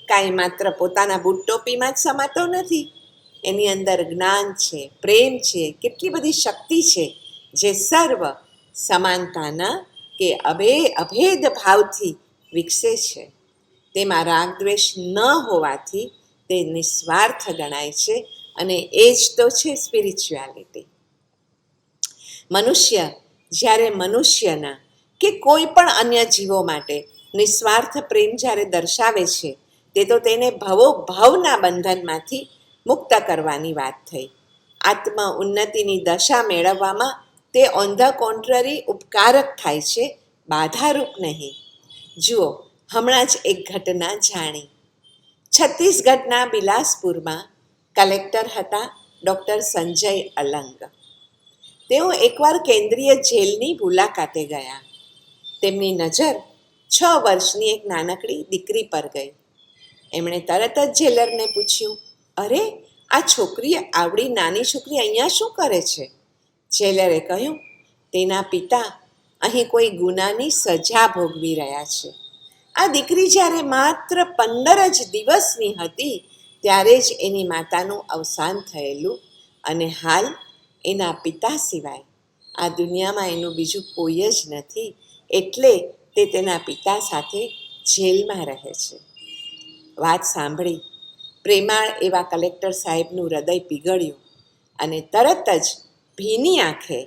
કાંઈ માત્ર પોતાના બૂટ ટોપીમાં જ સમાતો નથી. એની અંદર જ્ઞાન છે, પ્રેમ છે, કેટલી બધી શક્તિ છે, જે સર્વ સમાનતાના કે અભેદ ભાવથી વિકસે છે. તેમાં રાગદ્વેષ ન હોવાથી તે નિસ્વાર્થ ગણાય છે અને એ જ તો છે સ્પિરિચ્યુઆલિટી. મનુષ્ય જ્યારે મનુષ્યના કે કોઈ પણ અન્ય જીવો માટે નિસ્વાર્થ પ્રેમ જ્યારે દર્શાવે છે, તે તો તેને ભવના બંધનમાંથી મુક્ત કરવાની વાત થઈ. આત્મ ઉન્નતિની દશા મેળવવામાં તે ઓન ધ કોન્ટ્રરી ઉપકારક થાય છે, બાધારૂપ નહીં. જુઓ, હમણાં જ એક ઘટના જાણી. છત્તીસગઢના બિલાસપુરમાં કલેક્ટર હતા ડૉક્ટર સંજય અલંગ. તેઓ એકવાર કેન્દ્રીય જેલની મુલાકાતે ગયા. તેમની નજર 6 વર્ષની એક નાનકડી દીકરી પર ગઈ. એમણે તરત જ જેલરને પૂછ્યું, અરે, આ છોકરી, આવડી નાની છોકરી અહીંયા શું કરે છે? જેલરે કહ્યું, તેના પિતા અહીં કોઈ ગુનાની સજા ભોગવી રહ્યા છે. આ દીકરી જ્યારે માત્ર 15 જ દિવસની હતી ત્યારે જ એની માતાનું અવસાન થયેલું અને હાલ એના પિતા સિવાય આ દુનિયામાં એનું બીજું કોઈ જ નથી, એટલે તે તેના પિતા સાથે જેલમાં રહે છે. વાત સાંભળી પ્રેમાળ એવા કલેક્ટર સાહેબનું હૃદય પીગળ્યું અને તરત જ ભીની આંખે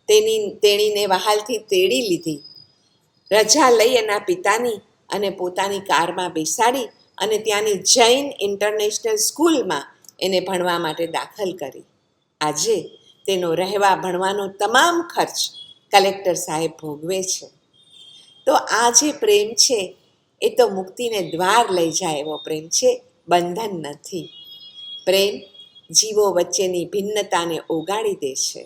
તેણીને વહાલથી તેડી લીધી. રજા લઈ એના પિતાની અને પોતાની કારમાં બેસાડી અને ત્યાંની જૈન ઇન્ટરનેશનલ સ્કૂલમાં એને ભણવા માટે દાખલ કરી. આજે તેનો રહેવા ભણવાનો તમામ ખર્ચ કલેક્ટર સાહેબ ભોગવે છે. તો આ જે પ્રેમ છે એ તો મુક્તિને દ્વાર લઈ જાય એવો પ્રેમ છે, બંધન નથી. પ્રેમ જીવો વચ્ચેની ભિન્નતાને ઓગાળી દે છે.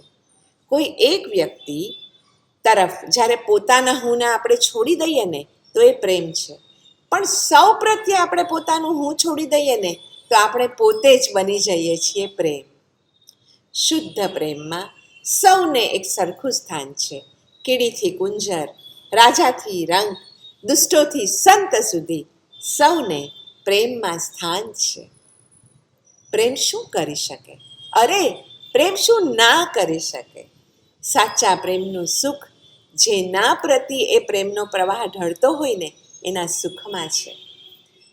કોઈ એક વ્યક્તિ તરફ જ્યારે પોતાના હુંને આપણે છોડી દઈએ ને તો એ પ્રેમ છે, પણ સૌ પ્રત્યે આપણે પોતાનું હું છોડી દઈએ ને તો આપણે પોતે જ બની જઈએ છીએ પ્રેમ. શુદ્ધ પ્રેમમાં સૌને એક સરખું સ્થાન છે. કીડીથી કુંજર, રાજાથી રંક, દુષ્ટોથી સંત સુધી સૌને પ્રેમમાં સ્થાન છે. પ્રેમ શું કરી શકે? અરે, પ્રેમ શું ના કરી શકે? સાચા પ્રેમનું સુખ જેના પ્રતિ એ પ્રેમનો પ્રવાહ ઢળતો હોય ને એના સુખમાં છે.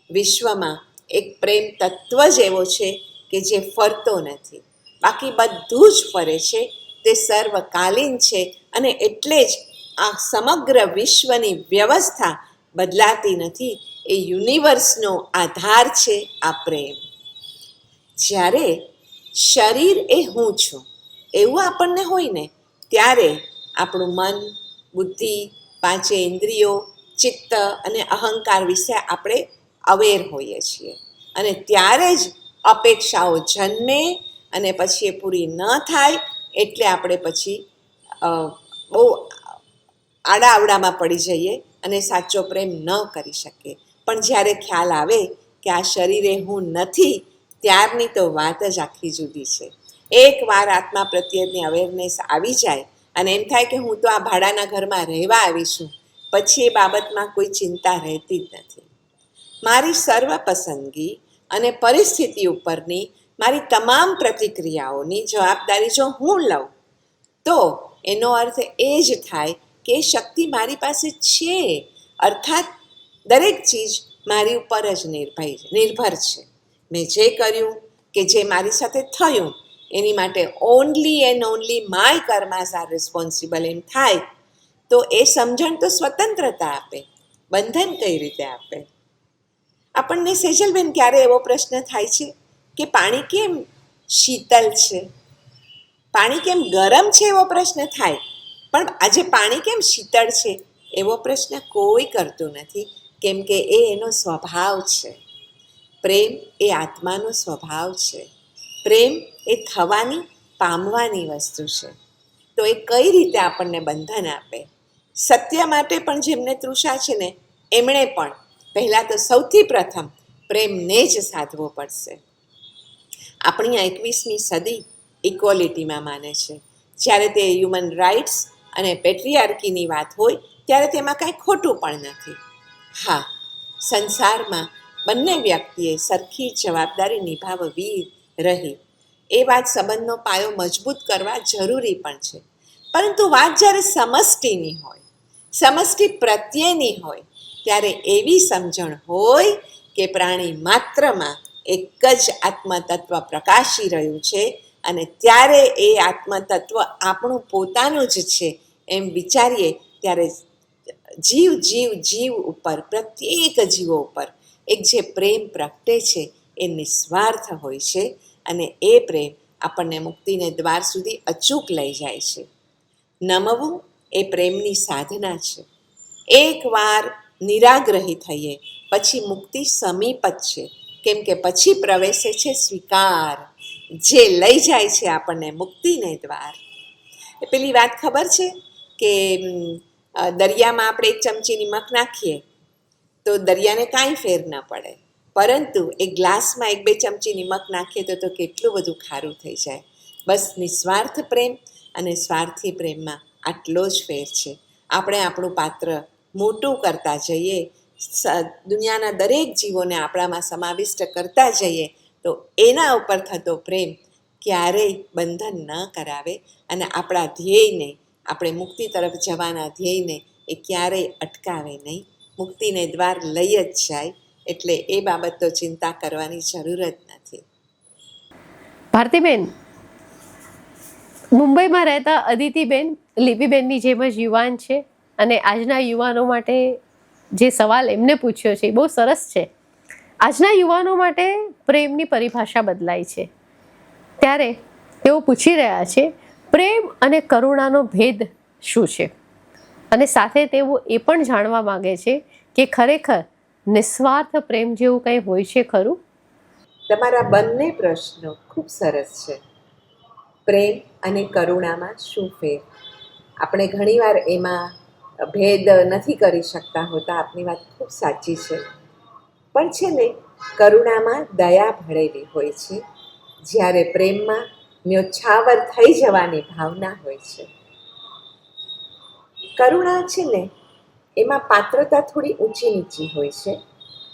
વિશ્વમાં એક પ્રેમ તત્વ જ એવો છે કે જે ફરતો નથી, બાકી બધું જ ફરે છે. તે સર્વકાલીન છે અને એટલે જ આ સમગ્ર વિશ્વની વ્યવસ્થા બદલાતી નથી. એ યુનિવર્સનો આધાર છે આ પ્રેમ. જ્યારે શરીર એ હું છું એવું આપણને હોય ને ત્યારે આપણું મન, બુદ્ધિ, 5 ઇન્દ્રિયો, ચિત્ત અને અહંકાર વિશે આપણે અવેર હોઈએ છીએ અને ત્યારે જ અપેક્ષાઓ જન્મે અને પછી એ પૂરી ન થાય એટલે આપણે પછી બહુ આડાઅવડામાં પડી જઈએ અને સાચો પ્રેમ ન કરી શકીએ. પણ જ્યારે ખ્યાલ આવે કે આ શરીરે હું નથી ત્યારની તો વાત જ આખી જુદી છે. એકવાર આત્મા પ્રત્યેની અવેરનેસ આવી જાય અને એમ થાય કે હું તો આ ભાડાના ઘરમાં રહેવા આવી છું, પછી એ બાબતમાં કોઈ ચિંતા રહેતી જ નથી. મારી સર્વ પસંદગી અને પરિસ્થિતિ ઉપરની મારી તમામ પ્રતિક્રિયાઓની જવાબદારી જો હું લઉં તો એનો અર્થ એ જ થાય કે એ શક્તિ મારી પાસે છે, અર્થાત દરેક ચીજ મારી ઉપર જ નિર્ભર છે. મેં જે કર્યું કે જે મારી સાથે થયું એની માટે only and only my karmas are responsible એમ થાય તો એ સમજણ તો સ્વતંત્રતા આપે, બંધન કઈ રીતે આપે? આપણને સેજલબેન ક્યારે એવો પ્રશ્ન થાય છે કે પાણી કેમ શીતલ છે, પાણી કેમ ગરમ છે એવો પ્રશ્ન થાય, પણ આજે પાણી કેમ શીતળ છે એવો પ્રશ્ન કોઈ કરતું નથી, કેમ કે એ એનો સ્વભાવ છે. પ્રેમ એ આત્માનો સ્વભાવ છે. પ્રેમ એ થવાની, પામવાની વસ્તુ છે. તો એ કઈ રીતે આપણને બંધન આપે? સત્ય માટે પણ જેમને તૃષા છે ને એમણે પણ પહેલાં તો સૌથી પ્રથમ પ્રેમને જ સાધવો પડશે. આપણી આ 21મી સદી ઇક્વોલિટીમાં માને છે. જ્યારે તે હ્યુમન રાઇટ્સ અને પેટ્રિયાર્કીની વાત હોય ત્યારે તેમાં કાંઈ ખોટું પણ નથી. હા, સંસારમાં બંને વ્યક્તિએ સરખી જવાબદારી નિભાવવી રહી એ વાત સંબંધનો પાયો મજબૂત કરવા જરૂરી પણ છે. પરંતુ વાત જ્યારે સમષ્ટિની હોય, સમષ્ટિ પ્રત્યેની હોય ત્યારે એવી સમજણ હોય કે પ્રાણી માત્રમાં એક જ આત્મતત્વ પ્રકાશી રહ્યું છે અને ત્યારે એ આત્મતત્વ આપણું પોતાનું જ છે એમ વિચારીએ ત્યારે જીવ જીવ જીવ ઉપર, પ્રત્યેક જીવો ઉપર એક જે પ્રેમ પ્રગટે છે એ નિસ્વાર્થ હોય છે અને એ પ્રેમ આપણને મુક્તિને દ્વાર સુધી અચૂક લઈ જાય છે. નમવું એ પ્રેમની સાધના છે. એકવાર નિરાગ્રહી થઈએ પછી મુક્તિ સમીપ જ છે, કેમ કે પછી પ્રવેશે છે સ્વીકાર, જે લઈ જાય છે આપણને મુક્તિને દ્વાર. એ પેલી વાત ખબર છે કે દરિયામાં આપણે 1 ચમચી નિમક નાખીએ તો દરિયાને કાંઈ ફેર ન પડે, પરંતુ એક ગ્લાસમાં 1-2 ચમચી નિમક નાખીએ તો કેટલું બધું ખારું થઈ જાય. બસ નિસ્વાર્થ પ્રેમ અને સ્વાર્થી પ્રેમમાં આટલો જ ફેર છે. આપણે આપણું પાત્ર મોટું કરતા જઈએ, દુનિયાના દરેક જીવોને આપણામાં સમાવિષ્ટ કરતા જઈએ તો એના ઉપર થતો પ્રેમ ક્યારેય બંધન ન કરાવે અને આપણા ધ્યેયને, આપણે મુક્તિ તરફ જવાના ધ્યેયને એ ક્યારેય અટકાવે નહીં, મુક્તિને દ્વાર લઈ જ જાય. એટલે એ બાબત તો ચિંતા કરવાની જરૂર જ નથી. ભારતીબેન, મુંબઈમાં રહેતા અદિતિબેન લિપિબેનની જેમ જ યુવાન છે અને આજના યુવાનો માટે જે સવાલ એમને પૂછ્યો છે એ બહુ સરસ છે. આજના યુવાનો માટે પ્રેમની પરિભાષા બદલાઈ છે, ત્યારે તેઓ પૂછી રહ્યા છે પ્રેમ અને કરુણાનો ભેદ શું છે, અને સાથે તેઓ એ પણ જાણવા માંગે છે કે ખરેખર નિસ્વાર્થ પ્રેમ જેવું કંઈ હોય છે ખરું? તમારા બંને પ્રશ્નો ખૂબ સરસ છે. પ્રેમ અને કરુણામાં શું ફેર? આપણે ઘણીવાર એમાં ભેદ નથી કરી શકતા હોતા. આપની વાત ખૂબ સાચી છે. પણ છે ને, કરુણામાં દયા ભળેલી હોય છે, જ્યારે પ્રેમમાં ન્યોછાવર થઈ જવાની ભાવના હોય છે. કરુણા છે ને, એમાં પાત્રતા થોડી ઊંચી નીચી હોય છે.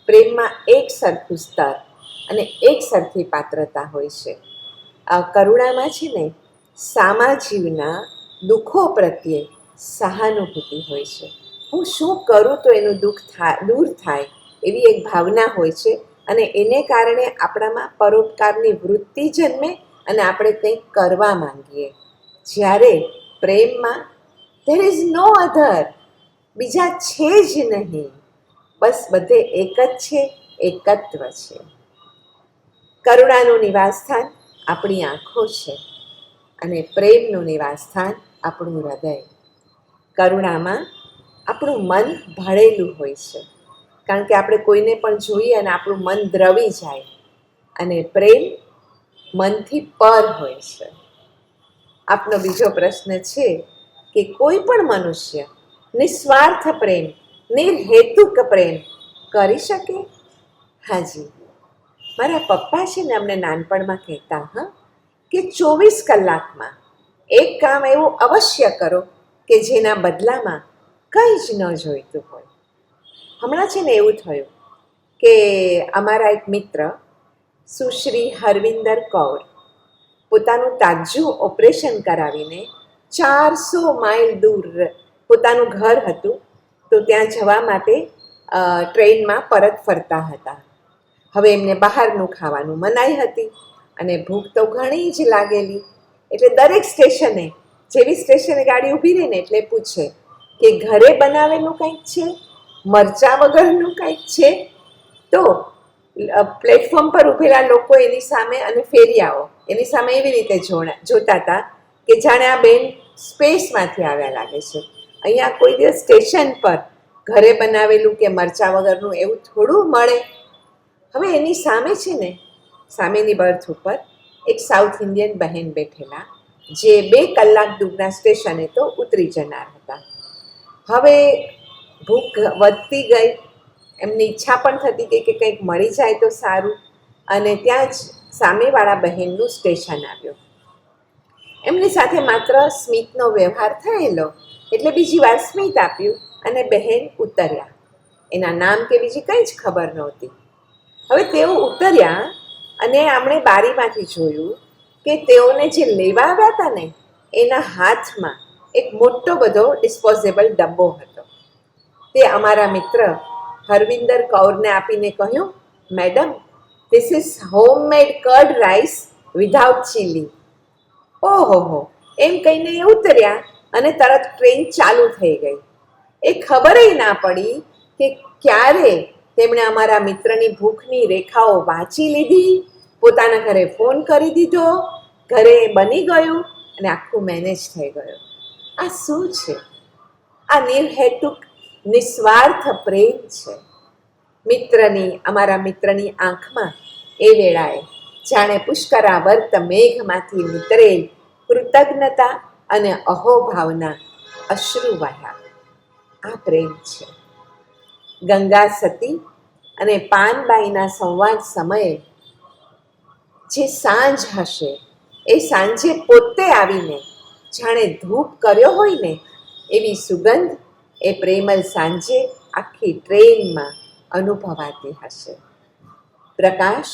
પ્રેમમાં એક સરખું સ્તર અને એક સરખી પાત્રતા હોય છે. આ કરુણામાં છે ને, સામા જીવના દુઃખો પ્રત્યે સહાનુભૂતિ હોય છે. હું શું કરું તો એનું દુઃખ દૂર થાય એવી એક ભાવના હોય છે અને એને કારણે આપણામાં પરોપકારની વૃત્તિ જન્મે અને આપણે કંઈક કરવા માંગીએ. જ્યારે પ્રેમમાં ધેર ઇઝ નો અધર, બીજા છે જ નહીં, બસ બધે એક જ છે, એકત્વ છે. કરુણાનું નિવાસસ્થાન આપણી આંખો છે અને પ્રેમનું નિવાસસ્થાન આપણું હૃદય. કરુણામાં આપણું મન ભળેલું હોય છે, કારણ કે આપણે કોઈને પણ જોઈએ અને આપણું મન દ્રવી જાય, અને પ્રેમ મનથી પર હોય છે. આપનો બીજો પ્રશ્ન છે કે કોઈ પણ મનુષ્ય નિસ્વાર્થ પ્રેમ, નિર્હેતુક પ્રેમ કરી શકે? હાજી, મારા પપ્પા છે ને અમને નાનપણમાં કહેતા કે 24 કલાકમાં એક કામ એવું અવશ્ય કરો કે જેના બદલામાં કંઈ જ ન જોઈતું હોય. હમણાં છે ને એવું થયું કે અમારા એક મિત્ર સુશ્રી હરવિંદર કૌર પોતાનું તાજું ઓપરેશન કરાવીને 400 માઇલ દૂર પોતાનું ઘર હતું તો ત્યાં જવા માટે ટ્રેનમાં પરત ફરતા હતા. હવે એમને બહારનું ખાવાનું મનાઈ હતી અને ભૂખ તો ઘણી જ લાગેલી. એટલે દરેક સ્ટેશને, જેવી સ્ટેશને ગાડી ઊભી રહે ને એટલે પૂછે કે ઘરે બનાવેલું કંઈક છે, મરચાં વગરનું કંઈક છે? તો પ્લેટફોર્મ પર ઊભેલા લોકો એની સામે અને ફેરિયાઓ એની સામે એવી રીતે જોતા હતા કે જાણે આ બેન સ્પેસમાંથી આવ્યા લાગે છે. અહીંયા કોઈ દિવસ સ્ટેશન પર ઘરે બનાવેલું કે મરચાં વગરનું એવું થોડું મળે. હવે એની સામે છે ને, સામેની બર્થ ઉપર એક સાઉથ ઇન્ડિયન બહેન બેઠેલા, જે 2 કલાક દૂરના સ્ટેશને તો ઉતરી જનાર હતા. હવે ભૂખ વધતી ગઈ, એમની ઈચ્છા પણ થતી ગઈ કે કંઈક મળી જાય તો સારું, અને ત્યાં જ સામેવાળા બહેનનું સ્ટેશન આવ્યું. એમની સાથે માત્ર સ્મિતનો વ્યવહાર થયેલો એટલે બીજી વાર સ્મિત આપ્યું અને બહેન ઉતર્યા. એના નામ કે બીજી કંઈ જ ખબર નહોતી. હવે તેઓ ઉતર્યા અને આમણે બારીમાંથી જોયું કે તેઓને જે લેવા આવ્યા હતા ને એના હાથમાં એક મોટો બધો ડિસ્પોઝેબલ ડબ્બો હતો. તે અમારા મિત્ર હરવિંદર કૌરને આપીને કહ્યું, madam, this is homemade card rice without chilli. ઓહો, એમ કહીને એ ઉતર્યા અને તરત ટ્રેન ચાલુ થઈ ગઈ. એ ખબરેય ના પડી કે ક્યારે તેમણે અમારા મિત્રની ભૂખની રેખાઓ વાંચી લીધી, પોતાના ઘરે ફોન કરી દીધો, ઘરે બની ગયું અને આખું મેનેજ થઈ ગયું. આ શું છે? આ નિર્હેતુક નિસ્વાર્થ પ્રેમ છે. અમારા મિત્રની આંખમાં એ વેળાએ જાણે પુષ્કરાવર્ત મેઘમાંથી નીતરેલ કૃતજ્ઞતા અને અહોભાવના અશ્રુ વહ્યા. આ પ્રેમ છે. ગંગા સતી અને પાનબાઈના સંવાદ સમયે જે સાંજ હશે, એ સાંજે પોતે આવીને જાણે ધૂપ કર્યો હોય ને એવી સુગંધ એ પ્રેમલ સાંજે આખી ટ્રેનમાં અનુભવાતી હશે. પ્રકાશ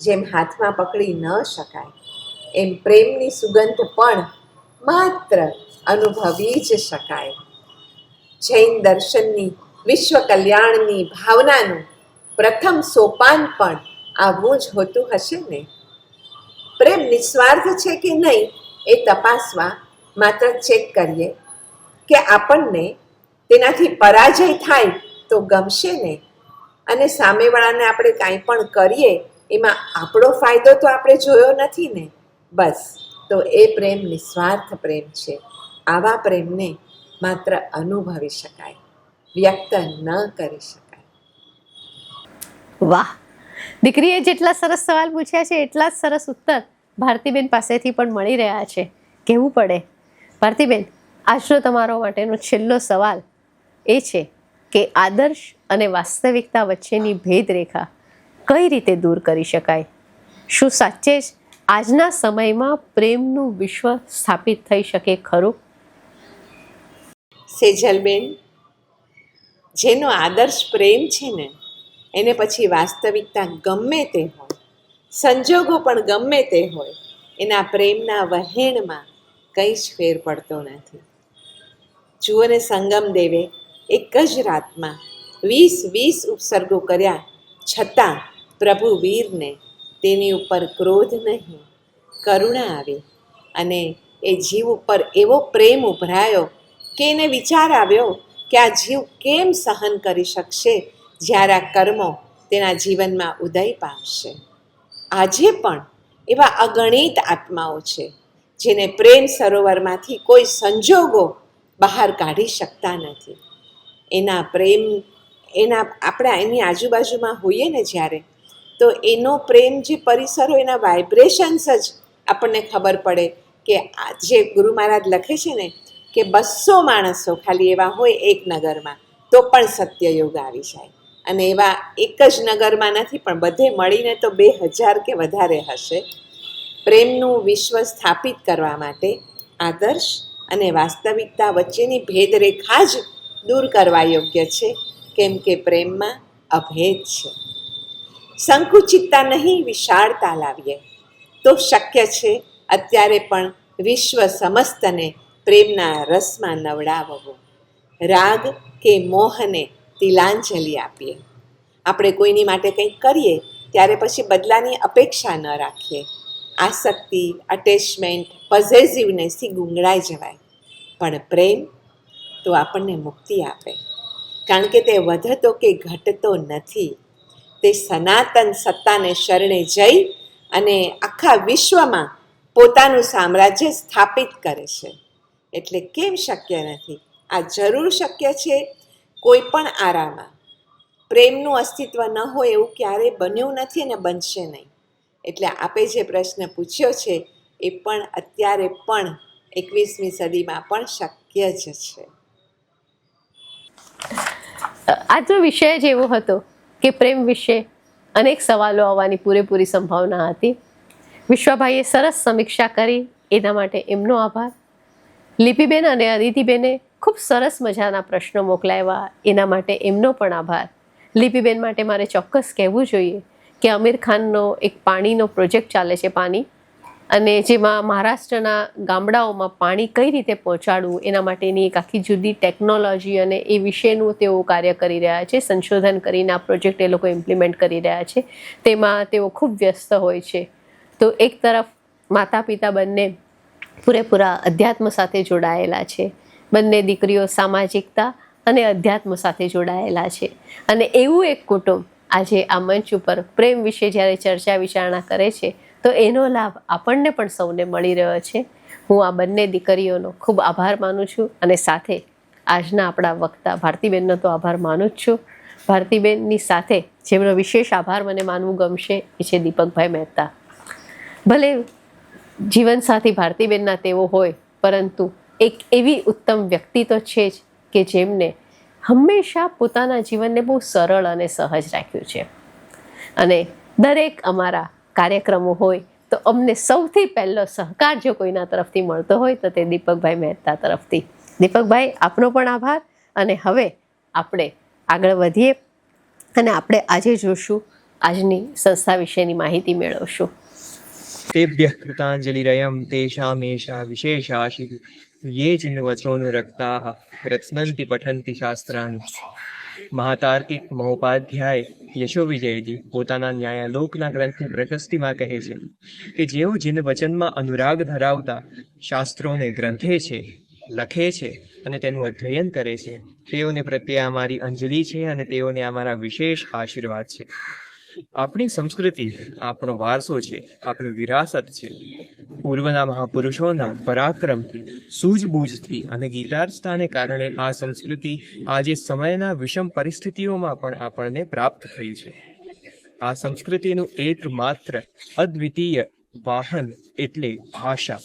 જેમ હાથમાં પકડી ન શકાય, એમ પ્રેમની સુગંધ પણ માત્ર અનુભવી જ શકાય. જૈન દર્શનની વિશ્વ કલ્યાણની ભાવનાનું પ્રથમ સોપાન પણ આવું જ હોતું હશે ને. પ્રેમ નિસ્વાર્થ છે કે નહીં એ તપાસવા માત્ર ચેક કરીએ કે આપણને તેનાથી પરાજય થાય તો ગમશે ને, અને સામેવાળાને આપણે કાંઈ પણ કરીએ એમાં આપણો ફાયદો તો આપણે જોયો નથી ને. બસ, તો એ પ્રેમ નિસ્વાર્થ પ્રેમ છે. આવા પ્રેમને માત્ર અનુભવી શકાય, વ્યક્ત ન કરી શકાય. વાહ, દીકરીએ જેટલા સરસ સવાલ પૂછ્યા છે એટલા જ સરસ ઉત્તર ભારતીબેન પાસેથી પણ મળી રહ્યા છે. કહેવું પડે. ભારતીબેન, આજનો તમારો માટેનો છેલ્લો સવાલ એ છે કે આદર્શ અને વાસ્તવિકતા વચ્ચેની ભેદરેખા કઈ રીતે દૂર કરી શકાય? શું સાચે જ આજના સમયમાં પ્રેમનું વિશ્વ સ્થાપિત થઈ શકે ખરું? સેજલબેન, જેનો આદર્શ પ્રેમ છે ને, એને પછી વાસ્તવિકતા ગમે તે હોય, સંજોગો પણ ગમે તે હોય, એના પ્રેમના વહેણમાં કંઈ જ ફેર પડતો નથી. જુઓ ને, સંગમદેવે એક જ રાતમાં 20 ઉપસર્ગો કર્યા છતાં પ્રભુ વીરને તેની ઉપર ક્રોધ નહીં, કરુણા આવી અને એ જીવ ઉપર એવો પ્રેમ ઉભરાયો કે એને વિચાર આવ્યો કે આ જીવ કેમ સહન કરી શકશે જ્યારે આ કર્મો તેના જીવનમાં ઉદય પામશે. આજે પણ એવા અગણિત આત્માઓ છે જેને પ્રેમ સરોવરમાંથી કોઈ સંજોગો બહાર કાઢી શકતા નથી. આપણે એની આજુબાજુમાં હોઈએ ને જ્યારે, તો એનો પ્રેમ જે પરિસરો, એના વાઇબ્રેશન્સ જ આપણને ખબર પડે કે આ જે ગુરુ મહારાજ લખે છે ને કે 200 માણસો ખાલી એવા હોય એક નગરમાં તો પણ સત્યયુગ આવી જાય. અને એવા એક જ નગરમાં નથી, પણ બધે મળીને તો 2000 કે વધારે હશે. પ્રેમનું વિશ્વ સ્થાપિત કરવા માટે આદર્શ અને વાસ્તવિકતા વચ્ચેની ભેદરેખા જ દૂર કરવા યોગ્ય છે, કેમ કે પ્રેમમાં અભેદ છે. સંકુચિતતા નહીં, વિશાળતા લાવીએ તો શક્ય છે અત્યારે પણ વિશ્વ સમસ્તને પ્રેમના રસમાં નવડાવવો. રાગ કે મોહને તિલાંજલિ આપીએ. આપણે કોઈની માટે કંઈક કરીએ ત્યારે પછી બદલાની અપેક્ષા ન રાખીએ. આસક્તિ, અટેચમેન્ટ, પોઝેસિવનેસથી ગુંગળાઈ જવાય. પણ પ્રેમ તો આપણને મુક્તિ આપે, કારણ કે તે વધતો કે ઘટતો નથી. તે સનાતન સત્તાને શરણે જઈ અને આખા વિશ્વમાં પોતાનું સામ્રાજ્ય સ્થાપિત કરે છે. એટલે કેમ શક્ય નથી? આ જરૂર શક્ય છે કોઈ પણ આરામાં. પ્રેમનું અસ્તિત્વ ન હોય એવું ક્યારેય બન્યું નથી અને બનશે નહીં. એટલે આપે જે પ્રશ્ન પૂછ્યો છે એ પણ અત્યારે પણ 21મી સદીમાં પણ શક્ય જ છે. આજનો વિષય જ એવો હતો કે પ્રેમ વિશે અનેક સવાલો આવવાની પૂરેપૂરી સંભાવના હતી. વિશ્વાભાઈએ સરસ સમીક્ષા કરી, એના માટે એમનો આભાર. લિપિબેન અને અદિતિબેને ખૂબ સરસ મજાના પ્રશ્નો મોકલાવ્યા, એના માટે એમનો પણ આભાર. લિપિબેન માટે મારે ચોક્કસ કહેવું જોઈએ કે આમિર ખાનનો એક પાણીનો પ્રોજેક્ટ ચાલે છે, પાણી, અને જેમાં મહારાષ્ટ્રના ગામડાઓમાં પાણી કઈ રીતે પહોંચાડવું એના માટેની એક આખી જુદી ટેકનોલોજી અને એ વિશેનું તેઓ કાર્ય કરી રહ્યા છે. સંશોધન કરીને આ પ્રોજેક્ટ એ લોકો ઇમ્પ્લિમેન્ટ કરી રહ્યા છે. તેમાં તેઓ ખૂબ વ્યસ્ત હોય છે. તો એક તરફ માતા પિતા બંને પૂરેપૂરા અધ્યાત્મ સાથે જોડાયેલા છે. બંને દીકરીઓ સામાજિકતા અને અધ્યાત્મ સાથે જોડાયેલા છે. અને એવું એક કુટુંબ આજે આ મંચ ઉપર પ્રેમ વિશે જ્યારે ચર્ચા વિચારણા કરે છે તો એનો લાભ આપણને પણ સૌને મળી રહ્યો છે. હું આ બંને દીકરીઓનો ખૂબ આભાર માનું છું અને સાથે આજના આપણા વક્તા ભારતીબેનનો તો આભાર માનું જ છું. ભારતીબેનની સાથે જેમનો વિશેષ આભાર મને માનવું ગમશે એ છે દીપકભાઈ મહેતા. ભલે જીવનસાથી ભારતીબેનના તેઓ હોય, પરંતુ એક એવી ઉત્તમ વ્યક્તિ તો છે જ કે જેમને હંમેશા પોતાના જીવનને બહુ સરળ અને સહજ રાખ્યું છે. અને દરેક અમારા કાર્યક્રમો હોય તો અમને સૌથી પહેલો સહકાર જો કોઈના તરફથી મળતો હોય તો તે દીપકભાઈ મહેતા તરફથી. દીપકભાઈ, આપનો પણ આભાર. અને હવે આપણે આગળ વધીએ અને આપણે આજે જોશું, આજની સંસ્થા વિશેની માહિતી મેળવશું. तेभ्यः कृताञ्जलिरयं तेषामेषा विशेषाशिः ये चिन्वचोऽनुरक्ताः रत्नन्ति पठन्ति शास्त्राणि. મહાતાર્કિક મહોપાધ્યાય યશો વિજયજી પોતાના ન્યાયાલોકના ગ્રંથની પ્રશસ્તિમાં કહે છે કે જેઓ જીન વચનમાં અનુરાગ ધરાવતા શાસ્ત્રોને ગ્રંથે છે, લખે છે અને તેનું અધ્યયન કરે છે, તેઓને પ્રત્યે અમારી અંજલિ છે અને તેઓને અમારા વિશેષ આશીર્વાદ છે. આપણી સંસ્કૃતિ આપણો વારસો છે, આપણી વિરાસત છે. પૂર્વના મહાપુરુષોના પરાક્રમથી, સૂઝબૂઝથી અને ગીતાર્થતાને કારણે આ સંસ્કૃતિ આજે સમયના વિષમ પરિસ્થિતિઓમાં પણ આપણને પ્રાપ્ત થઈ છે. આ સંસ્કૃતિનું એકમાત્ર અદ્વિતીય વાહન એટલે ભાષા.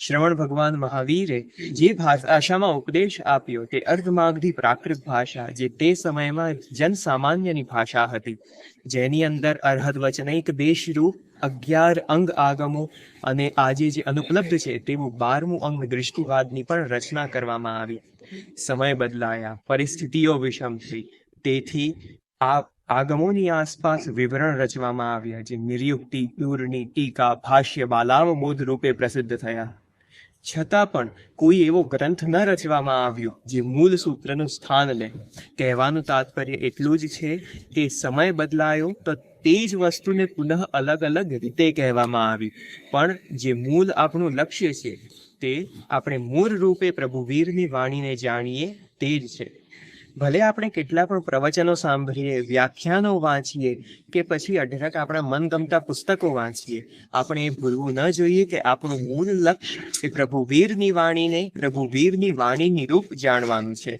શ્રવણ ભગવાન મહાવીરે જે ભાષામાં ઉપદેશ આપ્યો તે અર્ધમાગધી પ્રાકૃત ભાષા, જે તે સમયમાં જનસામાન્યની ભાષા હતી, જેની અંદર અર્હદ વચનૈક દેશરૂપ 11 અંગ આગમો અને આજે જે અનુપલબ્ધ છે તેવું 12મું અંગ દૃષ્ટિવાદની પણ રચના કરવામાં આવી. સમય બદલાયા, પરિસ્થિતિઓ વિષમ થઈ, તેથી આ આગમોની આસપાસ વિવરણ રચવામાં આવ્યા, જે નિર્યુક્તિ, દૂરની ટીકા, ભાષ્ય, બાલાવબોધ રૂપે પ્રસિદ્ધ થયા. છતાં પણ કોઈ એવો ગ્રંથ ન રચવામાં આવ્યો જે મૂળ સૂત્રનું સ્થાન લે. કહેવાનું તાત્પર્ય એટલું જ છે કે સમય બદલાયો તો તે જ વસ્તુને પુનઃ અલગ અલગ રીતે કહેવામાં આવી, પણ જે મૂળ આપણું લક્ષ્ય છે તે આપણે મૂળ રૂપે પ્રભુવીરની વાણીને જાણીએ તે જ છે. ભલે આપણે કેટલા પણ પ્રવચનો સાંભળીએ, વ્યાખ્યાનો વાંચીએ કે પછી અઢળક આપણા મનગમતા પુસ્તકો વાંચીએ, આપણે એ ભૂલવું ન જોઈએ કે આપણું મૂળ લક્ષ્ય એ પ્રભુવીરની વાણીને, પ્રભુવીરની વાણીની રૂપ જાણવાનું છે.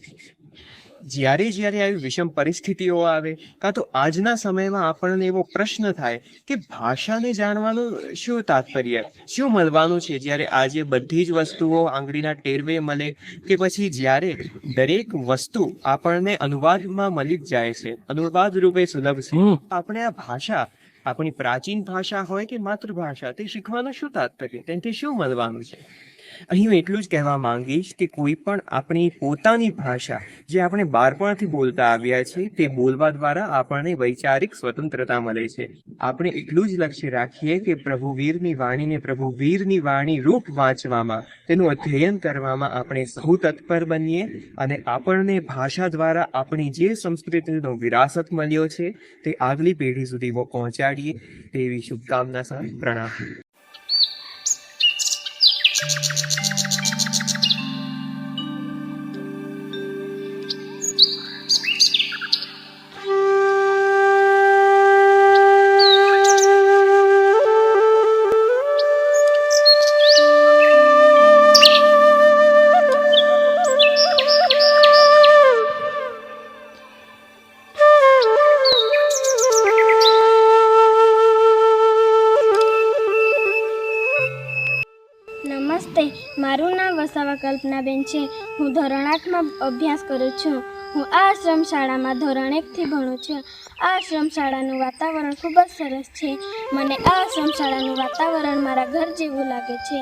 જ્યારે જ્યારે આવી વિષમ પરિસ્થિતિઓ આવે, કાં તો આજના સમયમાં આપણને એવો પ્રશ્ન થાય કે ભાષાને જાણવાનું શું તાત્પર્ય, શું મળવાનું છે, જ્યારે આજે બધી જ વસ્તુઓ આંગળીના ટેરવે મળે, કે પછી જ્યારે દરેક વસ્તુ આપણને અનુવાદમાં મળી જ જાય છે, અનુવાદ રૂપે સુલભ છે. આપણે આ ભાષા, આપણી પ્રાચીન ભાષા હોય કે માતૃભાષા, તે શીખવાનું શું તાત્પર્ય, તેનાથી શું મળવાનું છે? અહીં હું એટલું જ કહેવા માંગીશ કે કોઈ પણ આપણી પોતાની ભાષા જે આપણે બાળપણથી બોલતા આવ્યા છીએ તે બોલવા દ્વારા આપણને વૈચારિક સ્વતંત્રતા મળે છે. આપણે એટલું જ લક્ષ્ય રાખીએ કે પ્રભુવીરની વાણીને પ્રભુવીરની વાણી રૂપ વાંચવામાં, તેનું અધ્યયન કરવામાં આપણે સહુ તત્પર બનીએ અને આપણને ભાષા દ્વારા આપણી જે સંસ્કૃતિનો વિરાસત મળ્યો છે તે આગલી પેઢી સુધી પહોંચાડીએ તેવી શુભકામના સાથે પ્રણામ. નમસ્તે, મારું નામ વસાવા કલ્પનાબેન છે. હું ધોરણ 8માં અભ્યાસ કરું છું. હું આ આશ્રમ શાળામાં ધોરણ 1થી ભણું છું. આ આશ્રમ શાળાનું વાતાવરણ ખૂબ જ સરસ છે. મને આ આશ્રમ શાળાનું વાતાવરણ મારા ઘર જેવું લાગે છે.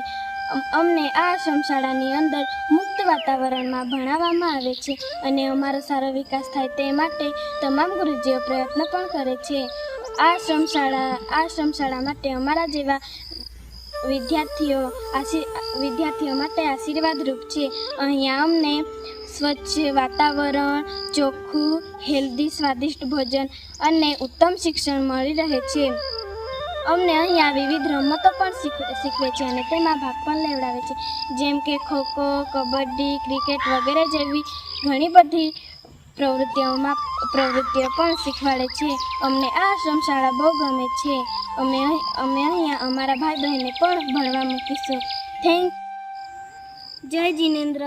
અમને આ આશ્રમ શાળાની અંદર મુક્ત વાતાવરણમાં ભણાવવામાં આવે છે અને અમારો સારો વિકાસ થાય તે માટે તમામ ગુરુજીઓ પ્રયત્ન પણ કરે છે. આ આશ્રમ શાળા માટે અમારા જેવા વિદ્યાર્થીઓ માટે આશીર્વાદરૂપ છે. અહીંયા અમને સ્વચ્છ વાતાવરણ, ચોખ્ખું, હેલ્ધી, સ્વાદિષ્ટ ભોજન અને ઉત્તમ શિક્ષણ મળી રહે છે. અમને અહીંયા વિવિધ રમતો પણ શીખવે છે અને તેમાં ભાગ પણ લેવડાવે છે, જેમ કે ખોખો, કબડ્ડી, ક્રિકેટ વગેરે જેવી ઘણી બધી પ્રવૃત્તિઓ પણ શીખવાડે છે. અમને આ આશ્રમ શાળા બહુ ગમે છે. અમે અહીંયા અમારા ભાઈ બહેનને પણ ભણવા મૂકીશું. જય જિનેન્દ્ર.